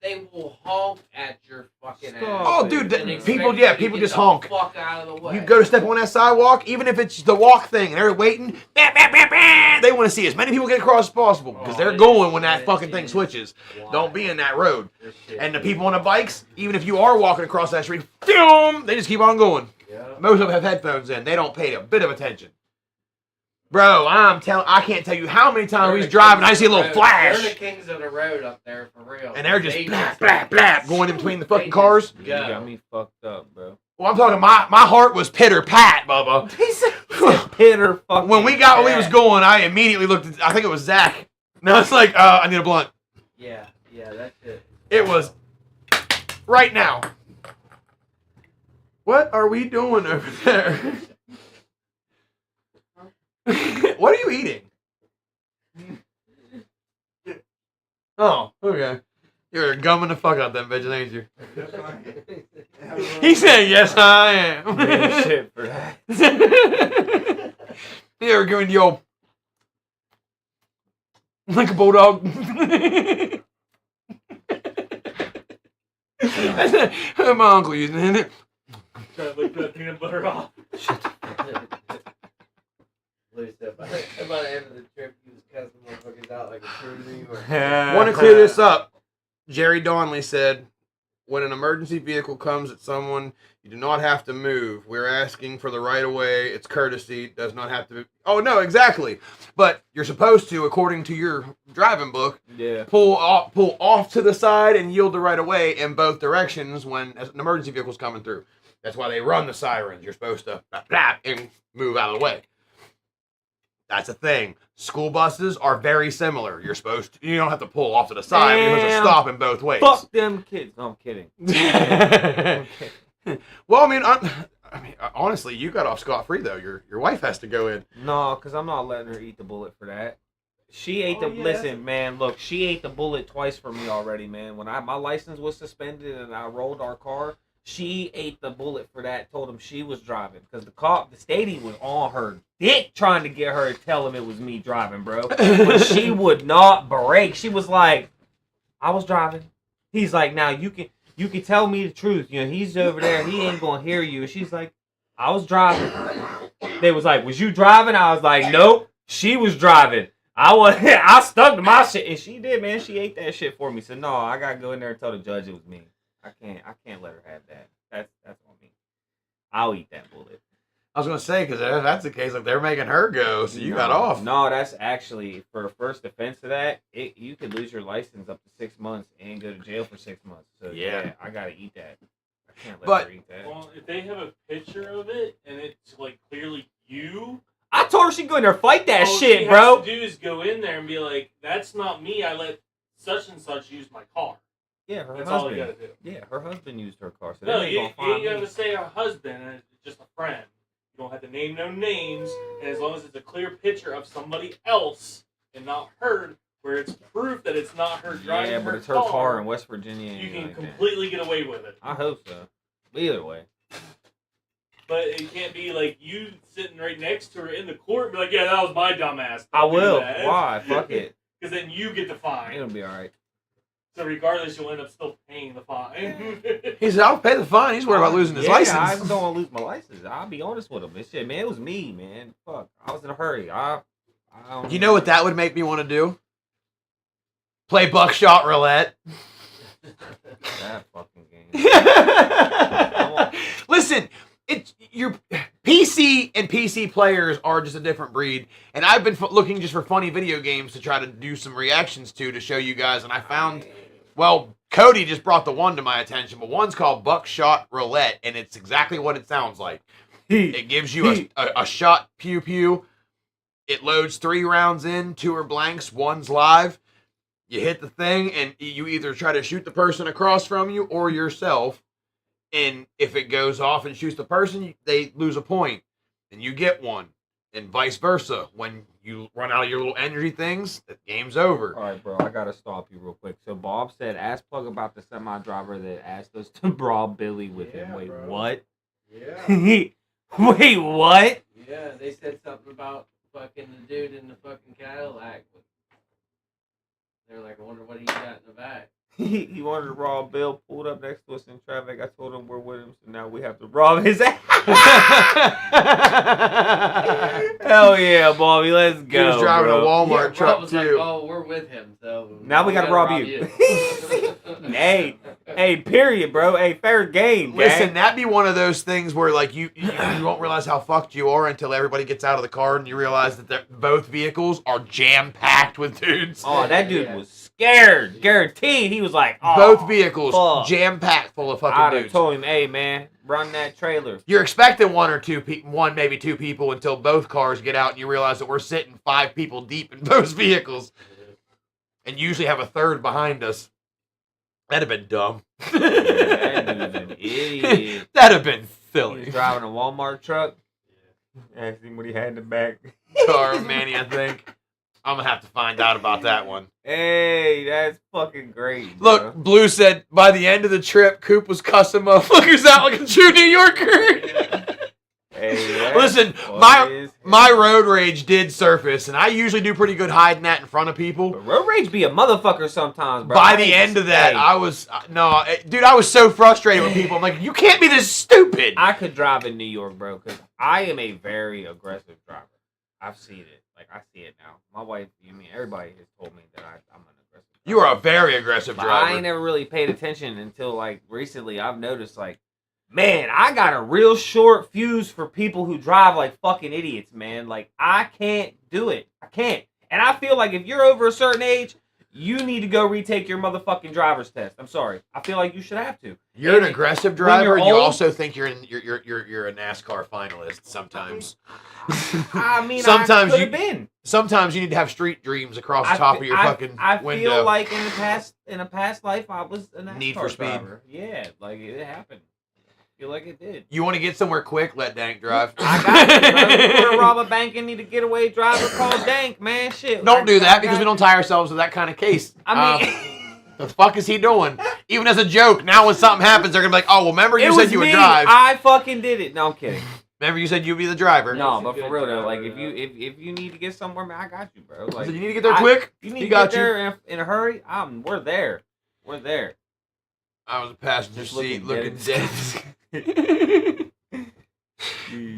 they will honk at your fucking ass. Oh, dude, And expect people you to people get just the honk. Fuck out of the way. You go to step on that sidewalk, even if it's the walk thing, and they're waiting, bah, bah, bah, bah, they want to see as many people get across as possible because they're going when that fucking thing switches. Don't be in that road. And the people on the bikes, even if you are walking across that street, they just keep on going. Yeah. Most of them have headphones in. They don't pay a bit of attention. Bro, I can't tell you how many times he's driving, I see a little They're the flash. kings of the road up there for real. And they're just They blah, blah, blah, going in between the fucking cars. You got me fucked up, bro. Well, I'm talking, my heart was pitter pat, Bubba. He said pitter fucking. When we got where he was going, I immediately looked at, I think it was Zach. No, it's like, I need a blunt. Yeah, that's it. It was, right now. What are we doing over there? What are you eating? Oh, okay. You're gumming the fuck out that bitch, ain't you? He said, yes, I am. Man, shit for that. You ever giving the old like a bulldog? My uncle using it. Try to lick that peanut butter off. Lou said by the end of the trip, he was cussing motherfuckers out like a cruising. Want to clear this up. Jerry Donnelly said, when an emergency vehicle comes at someone, you do not have to move. We're asking for the right of way. It's courtesy. Does not have to be. Oh, no, exactly. But you're supposed to, according to your driving book, pull off to the side and yield the right of way in both directions when an emergency vehicle's coming through. That's why they run the sirens. You're supposed to and move out of the way. That's a thing. School buses are very similar. You don't have to pull off to the side. You're supposed to stop in both ways. Fuck them kids. No, I'm kidding. Well, I mean, honestly, you got off scot-free, though. Your wife has to go in. No, because I'm not letting her eat the bullet for that. She ate listen, man, look, she ate the bullet twice for me already, man. When my license was suspended and I rolled our car, she ate the bullet for that, told him she was driving. Because the statey was on her dick trying to get her to tell him it was me driving, bro. But she would not break. She was like, I was driving. He's like, now you can tell me the truth. You know, he's over there. He ain't going to hear you. And she's like, I was driving. They was like, was you driving? I was like, nope. She was driving. I stuck to my shit. And she did, man. She ate that shit for me. So, no, I got to go in there and tell the judge it was me. I can't let her have that. That's on me. I'll eat that bullet. I was gonna say, because if that's the case, like they're making her go, so you got off. No, that's actually for a first offense of that. You could lose your license up to 6 months and go to jail for 6 months. So yeah, I gotta eat that. I can't let her eat that. Well, if they have a picture of it and it's like clearly you, I told her she'd go in there and fight that all shit, she bro. has to do is go in there and be like, "That's not me. I let such and such use my car." Yeah, her That's husband. all you gotta do. Yeah, her husband used her car. So No, they you ain't gonna ain't find gotta me. say a husband. It's just a friend. You don't have to name no names, and as long as it's a clear picture of somebody else and not her, where it's proof that it's not her driving. Yeah, but it's her car in West Virginia. You can like completely get away with it. I hope so. But either way. But it can't be like you sitting right next to her in the court and be like, yeah, that was my dumbass. I will. Why? Fuck it. Because then you get the fine. It'll be alright. So regardless, you'll end up still paying the fine. He said, I'll pay the fine. He's worried about losing his license. I just don't want to lose my license. I'll be honest with him. This shit, man, it was me, man. Fuck. I was in a hurry. I don't You know what that would make me want to do? Play buckshot roulette. That fucking game. Listen, your PC and PC players are just a different breed, and I've been looking just for funny video games to try to do some reactions to show you guys, and I found, well, Cody just brought the one to my attention, but one's called Buckshot Roulette, and it's exactly what it sounds like. It gives you a shot pew pew. It loads 3 rounds in, 2 are blanks, 1's live. You hit the thing, and you either try to shoot the person across from you or yourself. And if it goes off and shoots the person, they lose a point, and you get one. And vice versa. When you run out of your little energy things, the game's over. All right, bro, I got to stop you real quick. So Bob said, ask Plug about the semi-driver that asked us to brawl Billy with him. Wait, bro. what? Yeah. Wait, what? Yeah, they said something about fucking the dude in the fucking Cadillac. They're like, I wonder what he got in the back. He wanted to rob Bill, pulled up next to us in traffic. I told him we're with him, so now we have to rob his ass. Hell yeah, Bobby, let's go. He was driving bro. a Walmart Rob truck, was too. like, oh, we're with him, so Now we gotta rob you. Hey, period, bro. Hey, fair game, gang. Listen, that'd be one of those things where, like, you won't realize how fucked you are until everybody gets out of the car and you realize that both vehicles are jam-packed with dudes. Oh, that dude was scared. Guaranteed. He was like, oh, Both vehicles fuck. jam-packed full of I'd fucking have dudes. told him, hey, man, run that trailer. You're expecting one, maybe two people until both cars get out and you realize that we're sitting 5 people deep in those vehicles. And usually have a third behind us. That'd have been dumb. That dude's an idiot. That'd have been He was silly. driving a Walmart truck. Asked him what he had in the back. Car Manny, I think. I'm gonna have to find out about that one. Hey, that's fucking great. Look, bro. Blue said by the end of the trip, Coop was cussing motherfuckers out like a true New Yorker. Hey, that's Listen, funny as my hell. road rage did surface, and I usually do pretty good hiding that in front of people. But road rage be a motherfucker sometimes, bro. By I the hate end to of that, say. I was dude, I was so frustrated with people. I'm like, you can't be this stupid. I could drive in New York, bro, because I am a very aggressive driver. I've seen it. Like, I see it now. My wife, everybody has told me that I'm an aggressive driver. You are a very aggressive But driver. I ain't never really paid attention until, like, recently I've noticed, like, man, I got a real short fuse for people who drive like fucking idiots, man. Like, I can't do it. I can't. And I feel like if you're over a certain age, you need to go retake your motherfucking driver's test. I'm sorry. I feel like you should have to. You're an And aggressive when driver, you're and you old- also think you're a NASCAR finalist sometimes. I mean, Sometimes I could you- have been. Sometimes you need to have street dreams across the top of your fucking I window. feel like in a past life I was a NASCAR Need for Speed. driver. Yeah, like it happened. I feel like it did. You want to get somewhere quick? Let Dank drive. I got you, bro. You want to rob a bank and need a getaway driver? Call Dank, man. Shit. Don't do that I because we got don't tie ourselves to that kind of case. I mean, The fuck is he doing? Even as a joke, now when something happens, they're gonna be like, "Oh, well, remember you it said was you would me. drive. I fucking did it. No, I'm kidding. Remember you said you'd be the driver." No, He's a but for good real though, driver, like though. if you need to get somewhere, man, I got you, bro. So Like you need to get there I- quick. you need He to got get there in a hurry. We're there. We're there. I was a passenger Just seat looking looking dead.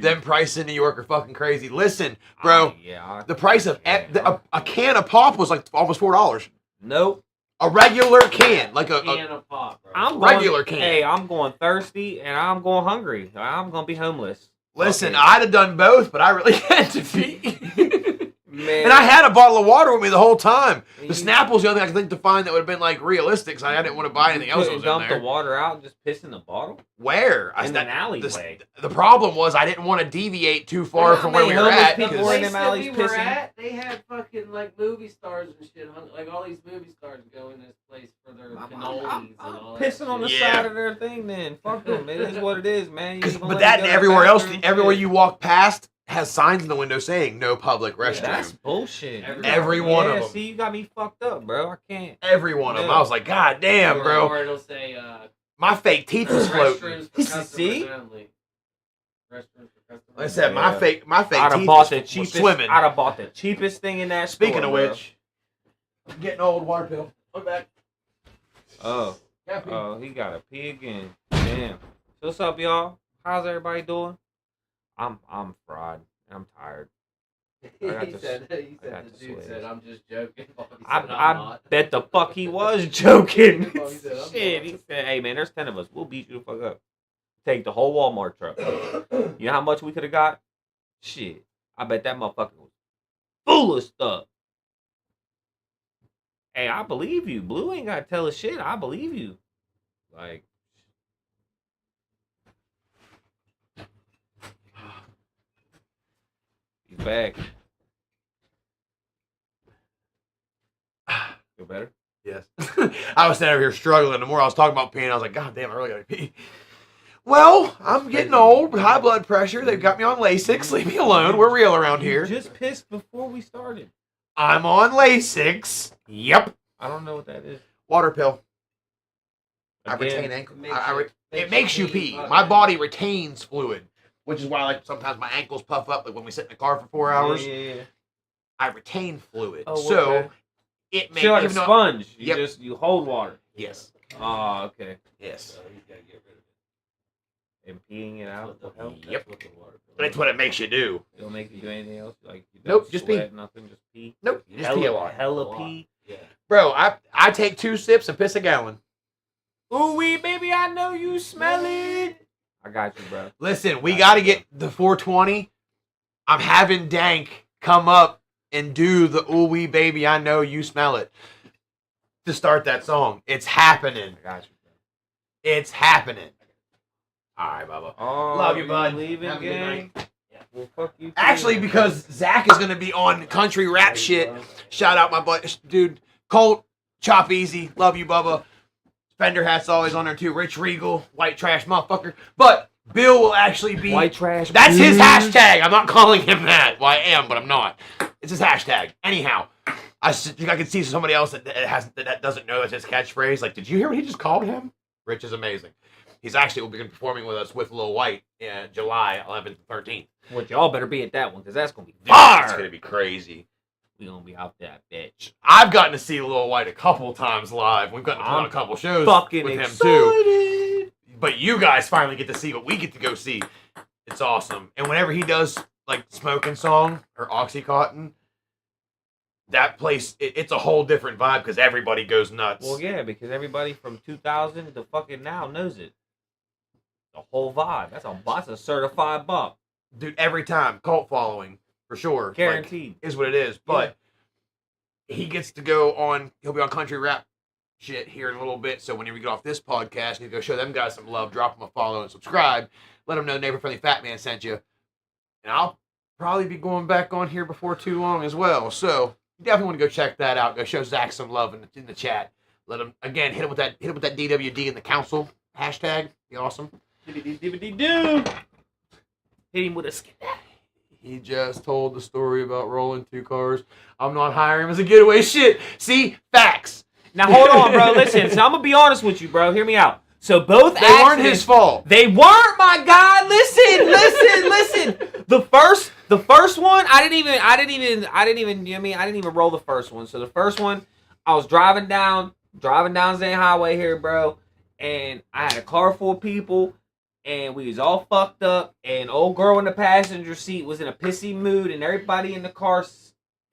Them prices in New York are fucking crazy. Listen, bro, the price of a can of pop was like almost $4. Nope. A regular can, like a Can of pop, bro. I'm regular going, can. Hey, I'm going thirsty and I'm going hungry. I'm gonna be homeless. listen. Okay. I'd have done both, but I really had to pee. Man. And I had a bottle of water with me the whole time. The You- Snapple was the only thing I could think to find that would have been like realistic. So I didn't want to buy anything else that was in dump there. the water out and just piss in the bottle Where? in an alleyway. The problem was I didn't want to deviate too far from where we were homeless at. people because- in them alleys we were pissing. at, they had fucking like movie stars and shit. Like all these movie stars go in this place for their cannolis and all that. Pissing on the shit. Yeah. side of their thing, then fuck them. It is what it is, man. You ain't gonna But let that me and go to the everywhere else, bathroom, everywhere shit. you walk past has signs in the window saying no public restroom. That's bullshit. Every one of Yeah, them. see, you got me fucked up, bro. I can't. Every one of them. Yeah. I was like, God damn, Or- bro. Or it'll say My fake teeth was floating. restrooms for customers See? only. Restrooms for customers. Like I said, Yeah. my fake I'd have teeth bought was, the was cheapest. swimming. I'd have bought the cheapest thing in that Speaking store, of bro. which, I'm getting old water pill. Look back. Oh, he got a pee again. Damn. So what's up, y'all? How's everybody doing? I'm fried. I'm tired. He I got this- said, I the got this dude way. said, I'm just joking. He said, I I'm not. bet the fuck he was joking. He said, I'm Shit, not. he said, hey man, there's 10 of us. We'll beat you the fuck up. Take the whole Walmart truck. You know how much we could have got? Shit. I bet that motherfucker was full of stuff. Hey, I believe you. Blue ain't gotta tell us shit. I believe you. Like, he's back. Feel better? Yes. I was standing over here struggling. The more I was talking about peeing, I was like, God damn, I really gotta pee. Well, I'm getting old, high blood pressure. They've got me on Lasix. Leave me alone. We're real around here. You just pissed before we started. I'm on Lasix. Yep. I don't know what that is. Water pill. I Again, retain ankle. makes It makes you pee. fuck, My man. body retains fluid, which is why like sometimes my ankles puff up. Like when we sit in the car for 4 hours, Yeah. I retain fluid. Oh, so okay. it makes So like a even though- sponge. You Yep. just you hold water. Yes. Oh, okay. Yes. he's got to get rid of it. And peeing it out will help. Yep. That's what the water pill That's what it makes you do. It'll make you do anything else. Like you Nope, don't just pee. sweat, nothing, just pee. Nope. You just pee a lot. Hella pee. Yeah. Bro, I take 2 sips and piss a gallon. Ooh wee, baby, I know you smell it. I got you, bro. Listen, we got to get the 420. I'm having Dank come up and do the ooh wee baby, I know you smell it. To start that song. It's happening. I got you, bro. It's happening. All right, Bubba. Oh, Love you, bud. Leaving, Have a good gang. Well, fuck you. Too, Actually, man. because Zach is going to be on country rap shit. Shout out my boy, dude. Colt, Chop Easy. Love you, Bubba. Fender hat's always on there too. Rich Regal, white trash motherfucker. But Bill will actually be White trash. That's his dude. hashtag. I'm not calling him that. Well, I am, but I'm not. It's his hashtag. Anyhow, I can see somebody else that doesn't know that's his catchphrase. Like, did you hear what he just called him? Rich is amazing. He's actually will be performing with us with Lil White in July 11th and 13th. Which y'all better be at that one, because that's gonna be Dude, fire. it's gonna be crazy. We gonna be out that bitch. I've gotten to see Lil White a couple times live. We've gotten to put on a couple shows Fucking with excited. him too. But you guys finally get to see what we get to go see. It's awesome. And whenever he does like Smoking Song or Oxycontin, that place it's a whole different vibe because everybody goes nuts. Well, yeah, because everybody from 2000 to fucking now knows it. The whole vibe. That's a certified bop. Dude, every time cult following for sure, Guaranteed. is what it is. But he gets to go on. He'll be on country rap shit here in a little bit. So whenever you get off this podcast, you go show them guys some love, drop them a follow and subscribe. Let them know Neighbor Friendly Fat Man sent you. And I'll probably be going back on here before too long as well. So you definitely want to go check that out. Go show Zach some love in the chat. Let him again hit him with that DWD in the council hashtag. Be awesome. Do. Hit him with a skip. He just told the story about rolling 2 cars. I'm not hiring him as a getaway. Shit. See? Facts. Now hold on, bro. Listen, so I'm gonna be honest with you, bro. Hear me out. So both They weren't his fault. They weren't, my guy. Listen. The first one, I didn't even, you know what I mean? I didn't even roll the first one. So the first one, I was driving down Zane Highway here, bro, and I had a car full of people, and we was all fucked up, and old girl in the passenger seat was in a pissy mood, and everybody in the car,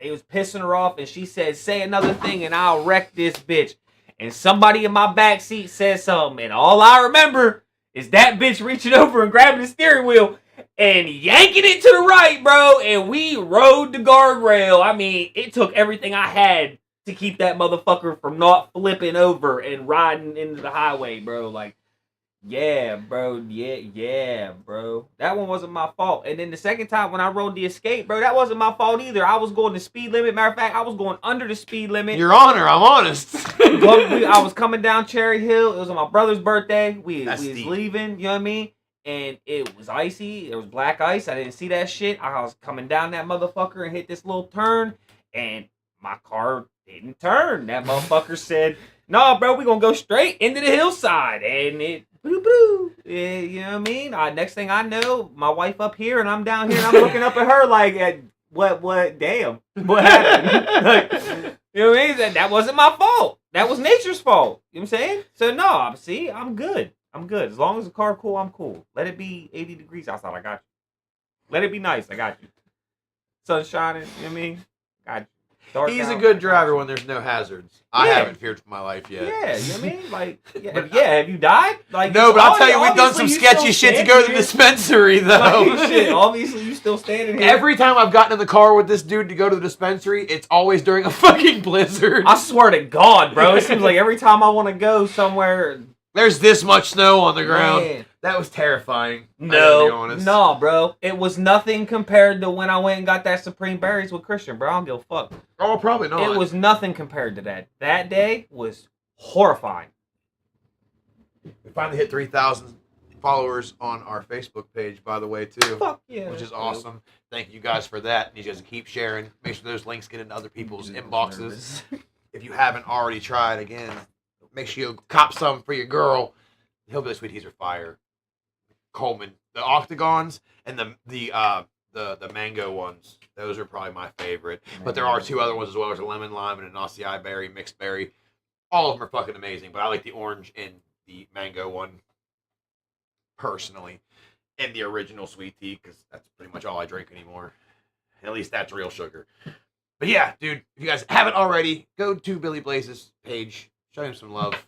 they was pissing her off, and she said, say another thing, and I'll wreck this bitch. And somebody in my back seat said something, and all I remember is that bitch reaching over and grabbing the steering wheel and yanking it to the right, bro, and we rode the guardrail. I mean, it took everything I had to keep that motherfucker from not flipping over and riding into the highway, bro. Like, yeah, bro. Yeah, bro. That one wasn't my fault. And then the second time when I rode the Escape, bro, that wasn't my fault either. I was going the speed limit. Matter of fact, I was going under the speed limit. Your Honor, I'm honest. I was coming down Cherry Hill. It was on my brother's birthday. We was deep. leaving, you know what I mean? And it was icy. It was black ice. I didn't see that shit. I was coming down that motherfucker and hit this little turn, and my car didn't turn. That motherfucker said, no, bro, we gonna go straight into the hillside. And it boo. Yeah, you know what I mean? Next thing I know, my wife up here and I'm down here and I'm looking up at her like, what, damn, what happened? Like, you know what I mean? That wasn't my fault. That was nature's fault. You know what I'm saying? So no, I'm good. I'm good. As long as the car cool, I'm cool. Let it be 80 degrees outside, I got you. Let it be nice, I got you. Sun shining, you know what I mean? Got you. Dark He's out, a good driver when there's no hazards. I Yeah. haven't feared for my life yet. Yeah, you know what I mean? Like, have you died? Like, No, but I'll tell you, we've done obviously some you sketchy still shit to go to the standing dispensary, here. though. Like, shit, obviously you still standing here. Every time I've gotten in the car with this dude to go to the dispensary, it's always during a fucking blizzard. I swear to God, bro. It seems like every time I want to go somewhere, There's this much snow on the ground. man. That was terrifying. I gotta be honest. No, bro. It was nothing compared to when I went and got that Supreme Berries with Christian, bro. I don't give a fuck. Oh, probably not. It was nothing compared to that. That day was horrifying. We finally hit 3,000 followers on our Facebook page, by the way, too. Fuck yeah. Which is awesome. Thank you guys for that. You guys keep sharing. Make sure those links get into other people's inboxes. If you haven't already tried, again, make sure you cop some for your girl. Hillbilly Sweet Teas are fire. Coleman, the octagons and the mango ones. Those are probably my favorite. But there are 2 other ones as well. There's a lemon lime and an acai berry, mixed berry. All of them are fucking amazing. But I like the orange and the mango one personally, and the original sweet tea because that's pretty much all I drink anymore. At least that's real sugar. But yeah, dude, if you guys haven't already, go to Billy Blaze's page, show him some love.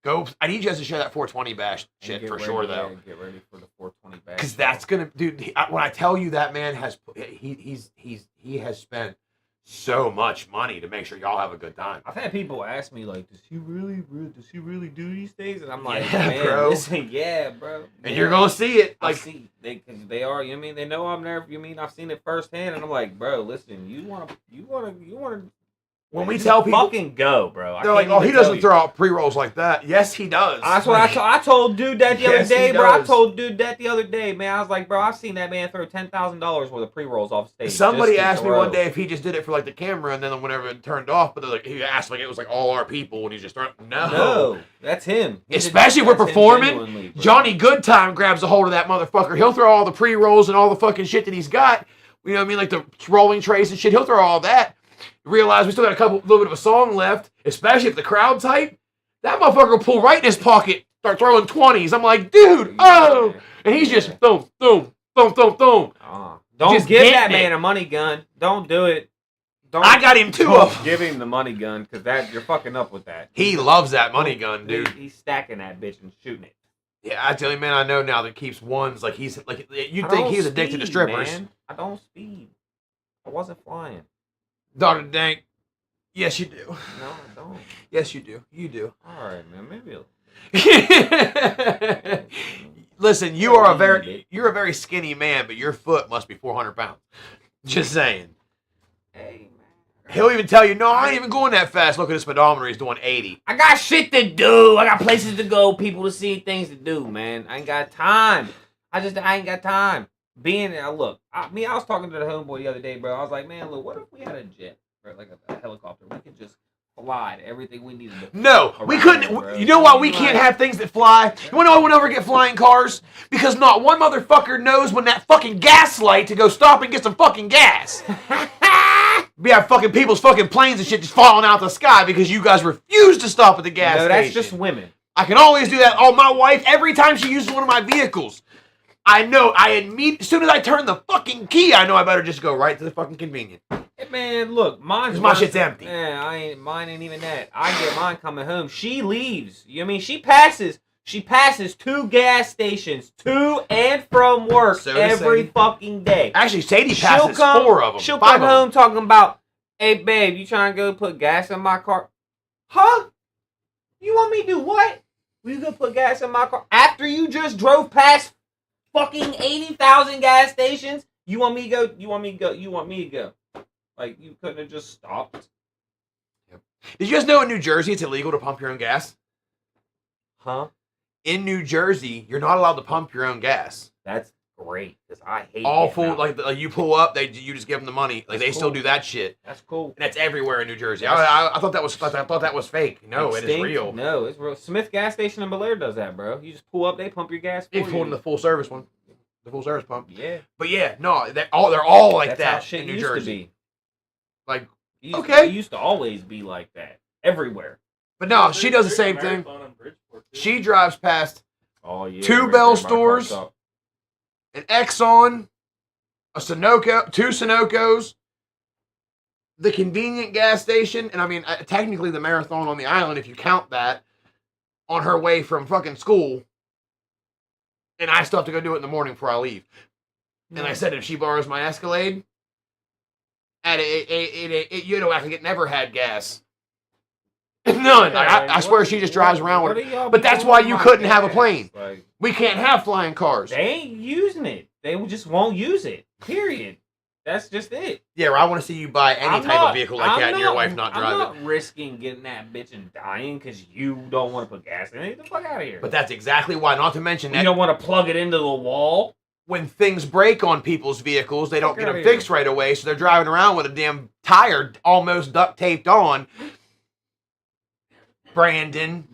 Go! I need you guys to share that 420 bash shit for sure, though. Yeah, get ready for the 420 bash. Because that's gonna, dude. When I tell you that man has, he has spent so much money to make sure y'all have a good time. I've had people ask me like, does he really do these things? And I'm like, Yeah, man, bro. listen, yeah, bro. And Yeah. you're gonna see it. I Like, see they are. You know what I mean? They know I'm there. You mean I've seen it firsthand, and I'm like, bro, listen, you wanna When we tell people, fucking go, bro. they're like, "Oh, he doesn't throw out pre-rolls like that." Yes, he does. That's what I told dude that the other day, bro. I does. told dude that the other day, man. I was like, bro, I've seen that man throw $10,000 worth of pre-rolls off stage. Somebody just to asked me throw. one day if he just did it for like the camera, and then whenever it turned off, but like he asked like it was like all our people, and he's just throwing. No, that's him. Especially if we're That's him performing. genuinely, bro. Johnny Goodtime grabs a hold of that motherfucker. He'll throw all the pre-rolls and all the fucking shit that he's got. You know what I mean? Like the rolling trays and shit. He'll throw all that. Realize we still got little bit of a song left, especially if the crowd tight. That motherfucker will pull right in his pocket, start throwing 20s. I'm like, dude, oh! And he's just boom, boom, boom, boom, boom. Don't Just give getting that it. man a money gun. Don't do it. Don't, I got him 2 don't of them. give him the money gun, because you're fucking up with that. He loves that money gun, dude. He's stacking that bitch and shooting it. Yeah, I tell you, man, I know now that keeps ones like he's like you'd I think don't he's addicted to speed, strippers. Man. I don't speed. I wasn't flying. Dr. Dank. Yes, you do. No, I don't. Yes, you do. You do. All right, man. Maybe. Listen, you're a very skinny man, but your foot must be 400 pounds. Just saying. Hey, man. He'll even tell you, no, I ain't even going that fast. Look at his speedometer, he's doing 80. I got shit to do. I got places to go, people to see, things to do, man. I ain't got time. I ain't got time. Look, I was talking to the homeboy the other day, bro. I was like, man, look, what if we had a jet, or like a helicopter? We could just fly to everything we needed to. No, we couldn't. Bro. You know why we can't have things that fly? You want to know why we'll never get flying cars? Because not one motherfucker knows when that fucking gas light to go stop and get some fucking gas. We have fucking people's fucking planes and shit just falling out the sky because you guys refuse to stop at the gas station. No, that's just women. I can always do that. Oh, my wife, every time she uses one of my vehicles, I know, as soon as I turn the fucking key, I know I better just go right to the fucking convenience. Hey, man, look, my shit's empty. Man, mine ain't even that. I get mine coming home. She leaves. You know what I mean? She passes 2 gas stations to and from work So does every Sadie. fucking day. Actually, Sadie passes 4 of them. She'll 5 come of them. home talking about, hey, babe, you trying to go put gas in my car? Huh? You want me to do what? You gonna put gas in my car? After you just drove past fucking 80,000 gas stations? You want me to go? You want me to go? Like, you couldn't have just stopped? Did you guys know in New Jersey it's illegal to pump your own gas? Huh? In New Jersey, you're not allowed to pump your own gas. That's great, because I hate All getting full, out. like you pull up, you just give them the money. Like That's they still cool. do that shit. That's cool. And that's everywhere in New Jersey. Yes. I thought that was fake. No, it is Extinct? real. No, it's real. Smith gas station in Bel Air does that, bro. You just pull up, they pump your gas for They pulled in you. the full service one, the full service pump. Yeah. But yeah, no, they're all like That's how that shit in New used Jersey. to be. Like, It used to always be like that. Everywhere. but no, she does the same thing. She drives past Oh, yeah. 2 right Bell there by stores, Park an Exxon, a Sunoco, 2 Sunocos, the convenient gas station, and I mean, technically the Marathon on the island, if you count that, on her way from fucking school. And I still have to go do it in the morning before I leave. And I said if she borrows my Escalade, you know, it never had gas. None. I swear she just drives around with it. But that's why you couldn't have a plane. Like, We can't have flying cars. they ain't using it. They just won't use it. Period. That's just it. Yeah, well, I want to see you buy any type of vehicle like that and your wife not drive I'm it. not risking getting that bitch and dying because you don't want to put gas in it. Get the fuck out of here. But that's exactly why. Not to mention you that don't want to plug it into the wall. when things break on people's vehicles, they don't Fuck get outta them here. fixed right away, so they're driving around with a damn tire almost duct taped on. Brandon.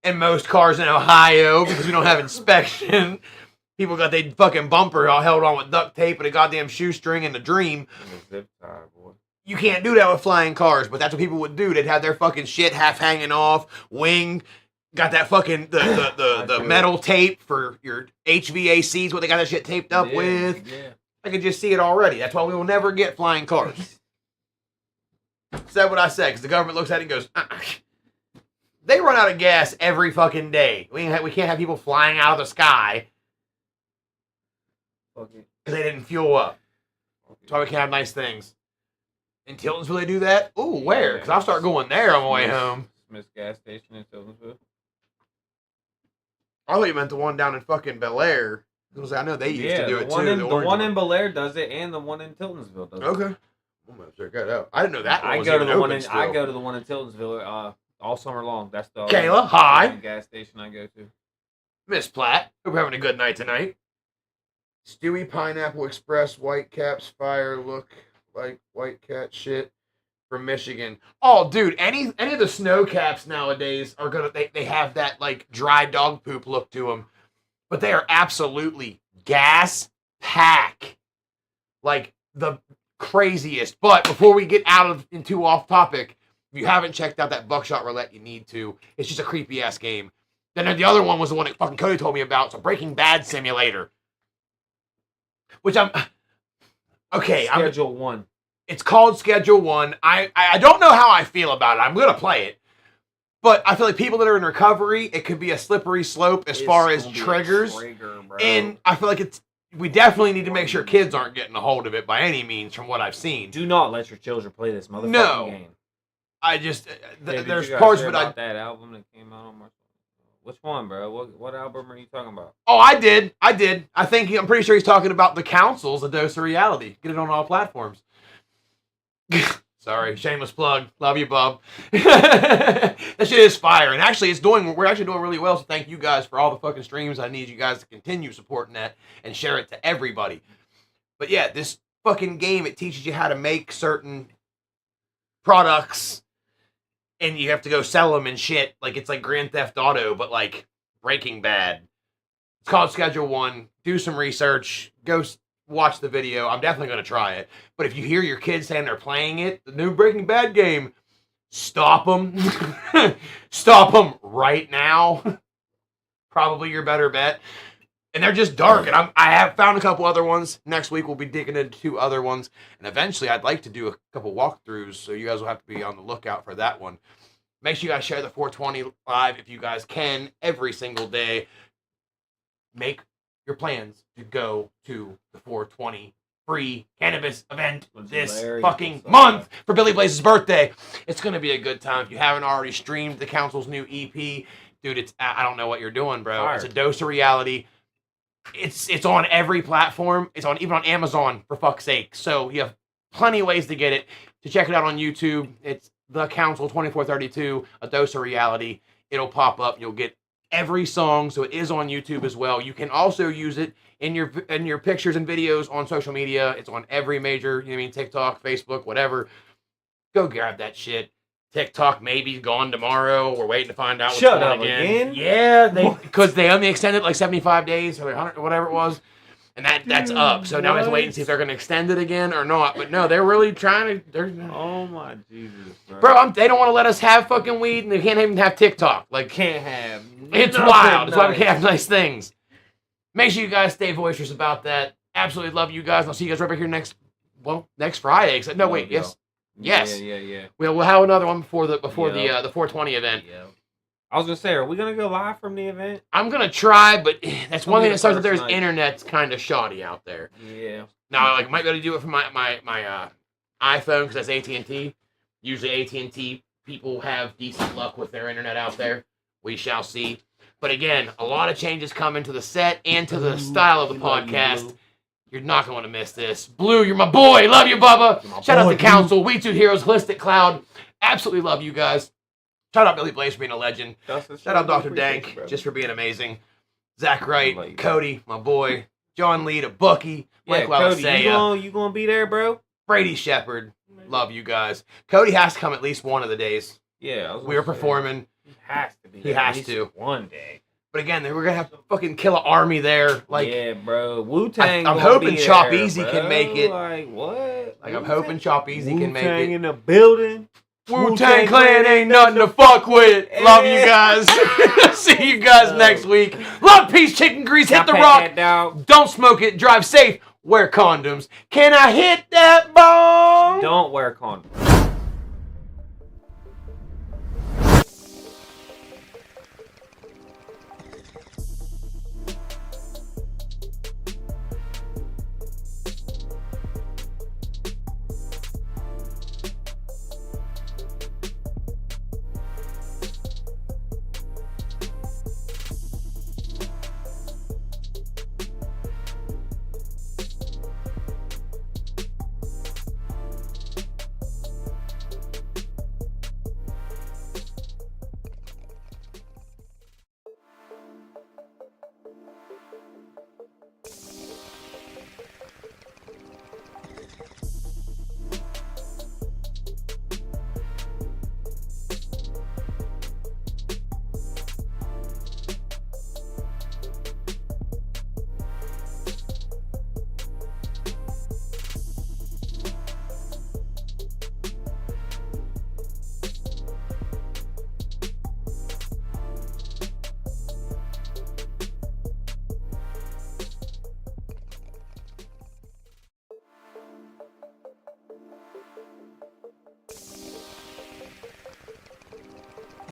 And most cars in Ohio, because we don't have inspection, people got their fucking bumper all held on with duct tape and a goddamn shoestring and a dream. Zip tie, boy. You can't do that with flying cars, but that's what people would do. They'd have their fucking shit half hanging off, wing, got that fucking the metal tape for your HVACs, what they got that shit taped up with. Yeah. I can just see it already. That's why we will never get flying cars. Said what I said, because the government looks at it and goes, They run out of gas every fucking day. We can't have people flying out of the sky Fuck it. because they didn't fuel up. That's why we can't have nice things. In Tiltonsville, they do that? Ooh, where? Because I'll start going there on my way home. Smith's gas station in Tiltonsville. I thought you meant the one down in fucking Bel Air. I know they used to do it too. The one in Bel Air does it, and the one in Tiltonsville does it. Okay. I'm gonna check that out. I didn't know that one I was go to even the one open in still. I go to the one in Tiltonsville all summer long. That's the Kayla, hi. gas station I go to. Miss Platt, hope you're having a good night tonight. Stewie Pineapple Express White Caps Fire look like White Cat shit from Michigan. Oh, dude, any of the snow caps nowadays are gonna they have that like dry dog poop look to them, but they are absolutely gas pack, like the craziest. But before we get into off topic, if you haven't checked out that Buckshot Roulette, you need to. It's just a creepy ass game. Then the other one was the one that fucking Cody told me about. It's a Breaking Bad simulator. Which Schedule 1. It's called Schedule 1. I don't know how I feel about it. I'm going to play it. But I feel like people that are in recovery, it could be a slippery slope as far as triggers. And I feel like we definitely need to make sure kids aren't getting a hold of it by any means from what I've seen. Do not let your children play this motherfucking game. I just, Hey, there's you guys parts hear of it about that album that came out on March. Which one, bro? What album are you talking about? Oh, I did. I'm pretty sure he's talking about The Council's A Dose of Reality. Get it on all platforms. Sorry, shameless plug. Love you, bub. That shit is fire. And actually, we're actually doing really well, so thank you guys for all the fucking streams. I need you guys to continue supporting that and share it to everybody. But yeah, this fucking game, it teaches you how to make certain products, and you have to go sell them and shit. Like, it's like Grand Theft Auto, but like Breaking Bad. It's called Schedule 1. Do some research. Go watch the video. I'm definitely going to try it. But if you hear your kids saying they're playing it, the new Breaking Bad game, stop them. Stop them right now. Probably your better bet. And they're just dark. And I have found a couple other ones. Next week we'll be digging into 2 other ones. And eventually I'd like to do a couple walkthroughs, so you guys will have to be on the lookout for that one. Make sure you guys share the 420 live if you guys can every single day. Make your plans to go to the 420 free cannabis event this fucking month for Billy Blaze's birthday. It's going to be a good time. If you haven't already streamed the Council's new EP, dude, I don't know what you're doing, bro. Fire. It's a dose of reality. It's on every platform. It's on even on Amazon, for fuck's sake. So you have plenty of ways to get it. To check it out on YouTube, it's The Council 2432, A Dose of Reality. It'll pop up. You'll get every song, so it is on YouTube as well. You can also use it in your pictures and videos on social media. It's on every major, you know what I mean, TikTok, Facebook, whatever. Go grab that shit. TikTok maybe gone tomorrow. We're waiting to find out what's Shut going up again. again? Yeah, because they only extended like 75 days or 100 or whatever it was. And that's up. So now we have to wait and see if they're going to extend it again or not. But no, they're really trying to. Oh my Jesus, bro. They don't want to let us have fucking weed, and they can't even have TikTok. Like, Can't have. it's nothing wild. That's why we nice. can't have nice things. Make sure you guys stay boisterous about that. Absolutely love you guys. I'll see you guys right back here next Friday. No, wait, yes. Yes. Yeah. We'll have another one before the 420 event. Yeah. I was gonna say, are we gonna go live from the event? I'm gonna try, but that's one thing that sucks that there's first night. internet's kind of shoddy out there. Yeah. Now, I might be able to do it from my iPhone because that's AT&T. Usually AT&T people have decent luck with their internet out there. We shall see. But again, a lot of changes coming to the set and to the style of the podcast. You're not going to miss this. Blue, you're my boy. Love you, Bubba. Shout out to Council, We Two Heroes, Holistic Cloud. Absolutely love you guys. Shout out Billy Blaze for being a legend. Shout out Dr. Dank just for being amazing. Zach Wright, Cody, my boy. John Lee, to Bucky. Mike Cody, Walisea. you gonna be there, bro? Brady Shepard. Love you guys. Cody has to come at least one of the days. Yeah. We are performing. He has to be. He there at has least to. one day. But again, we're going to have to fucking kill an army there. Like, yeah, bro. Wu-Tang. I'm hoping Chop Easy can make it. Like, what? Like, I'm hoping Chop Easy can make Wu-Tang it. in the building. Wu-Tang Clan ain't nothing to fuck with. Love you guys. See you guys next week. Love, peace, chicken grease. Hit the rock. Don't smoke it. Drive safe. Wear condoms. Can I hit that bong? Don't wear condoms.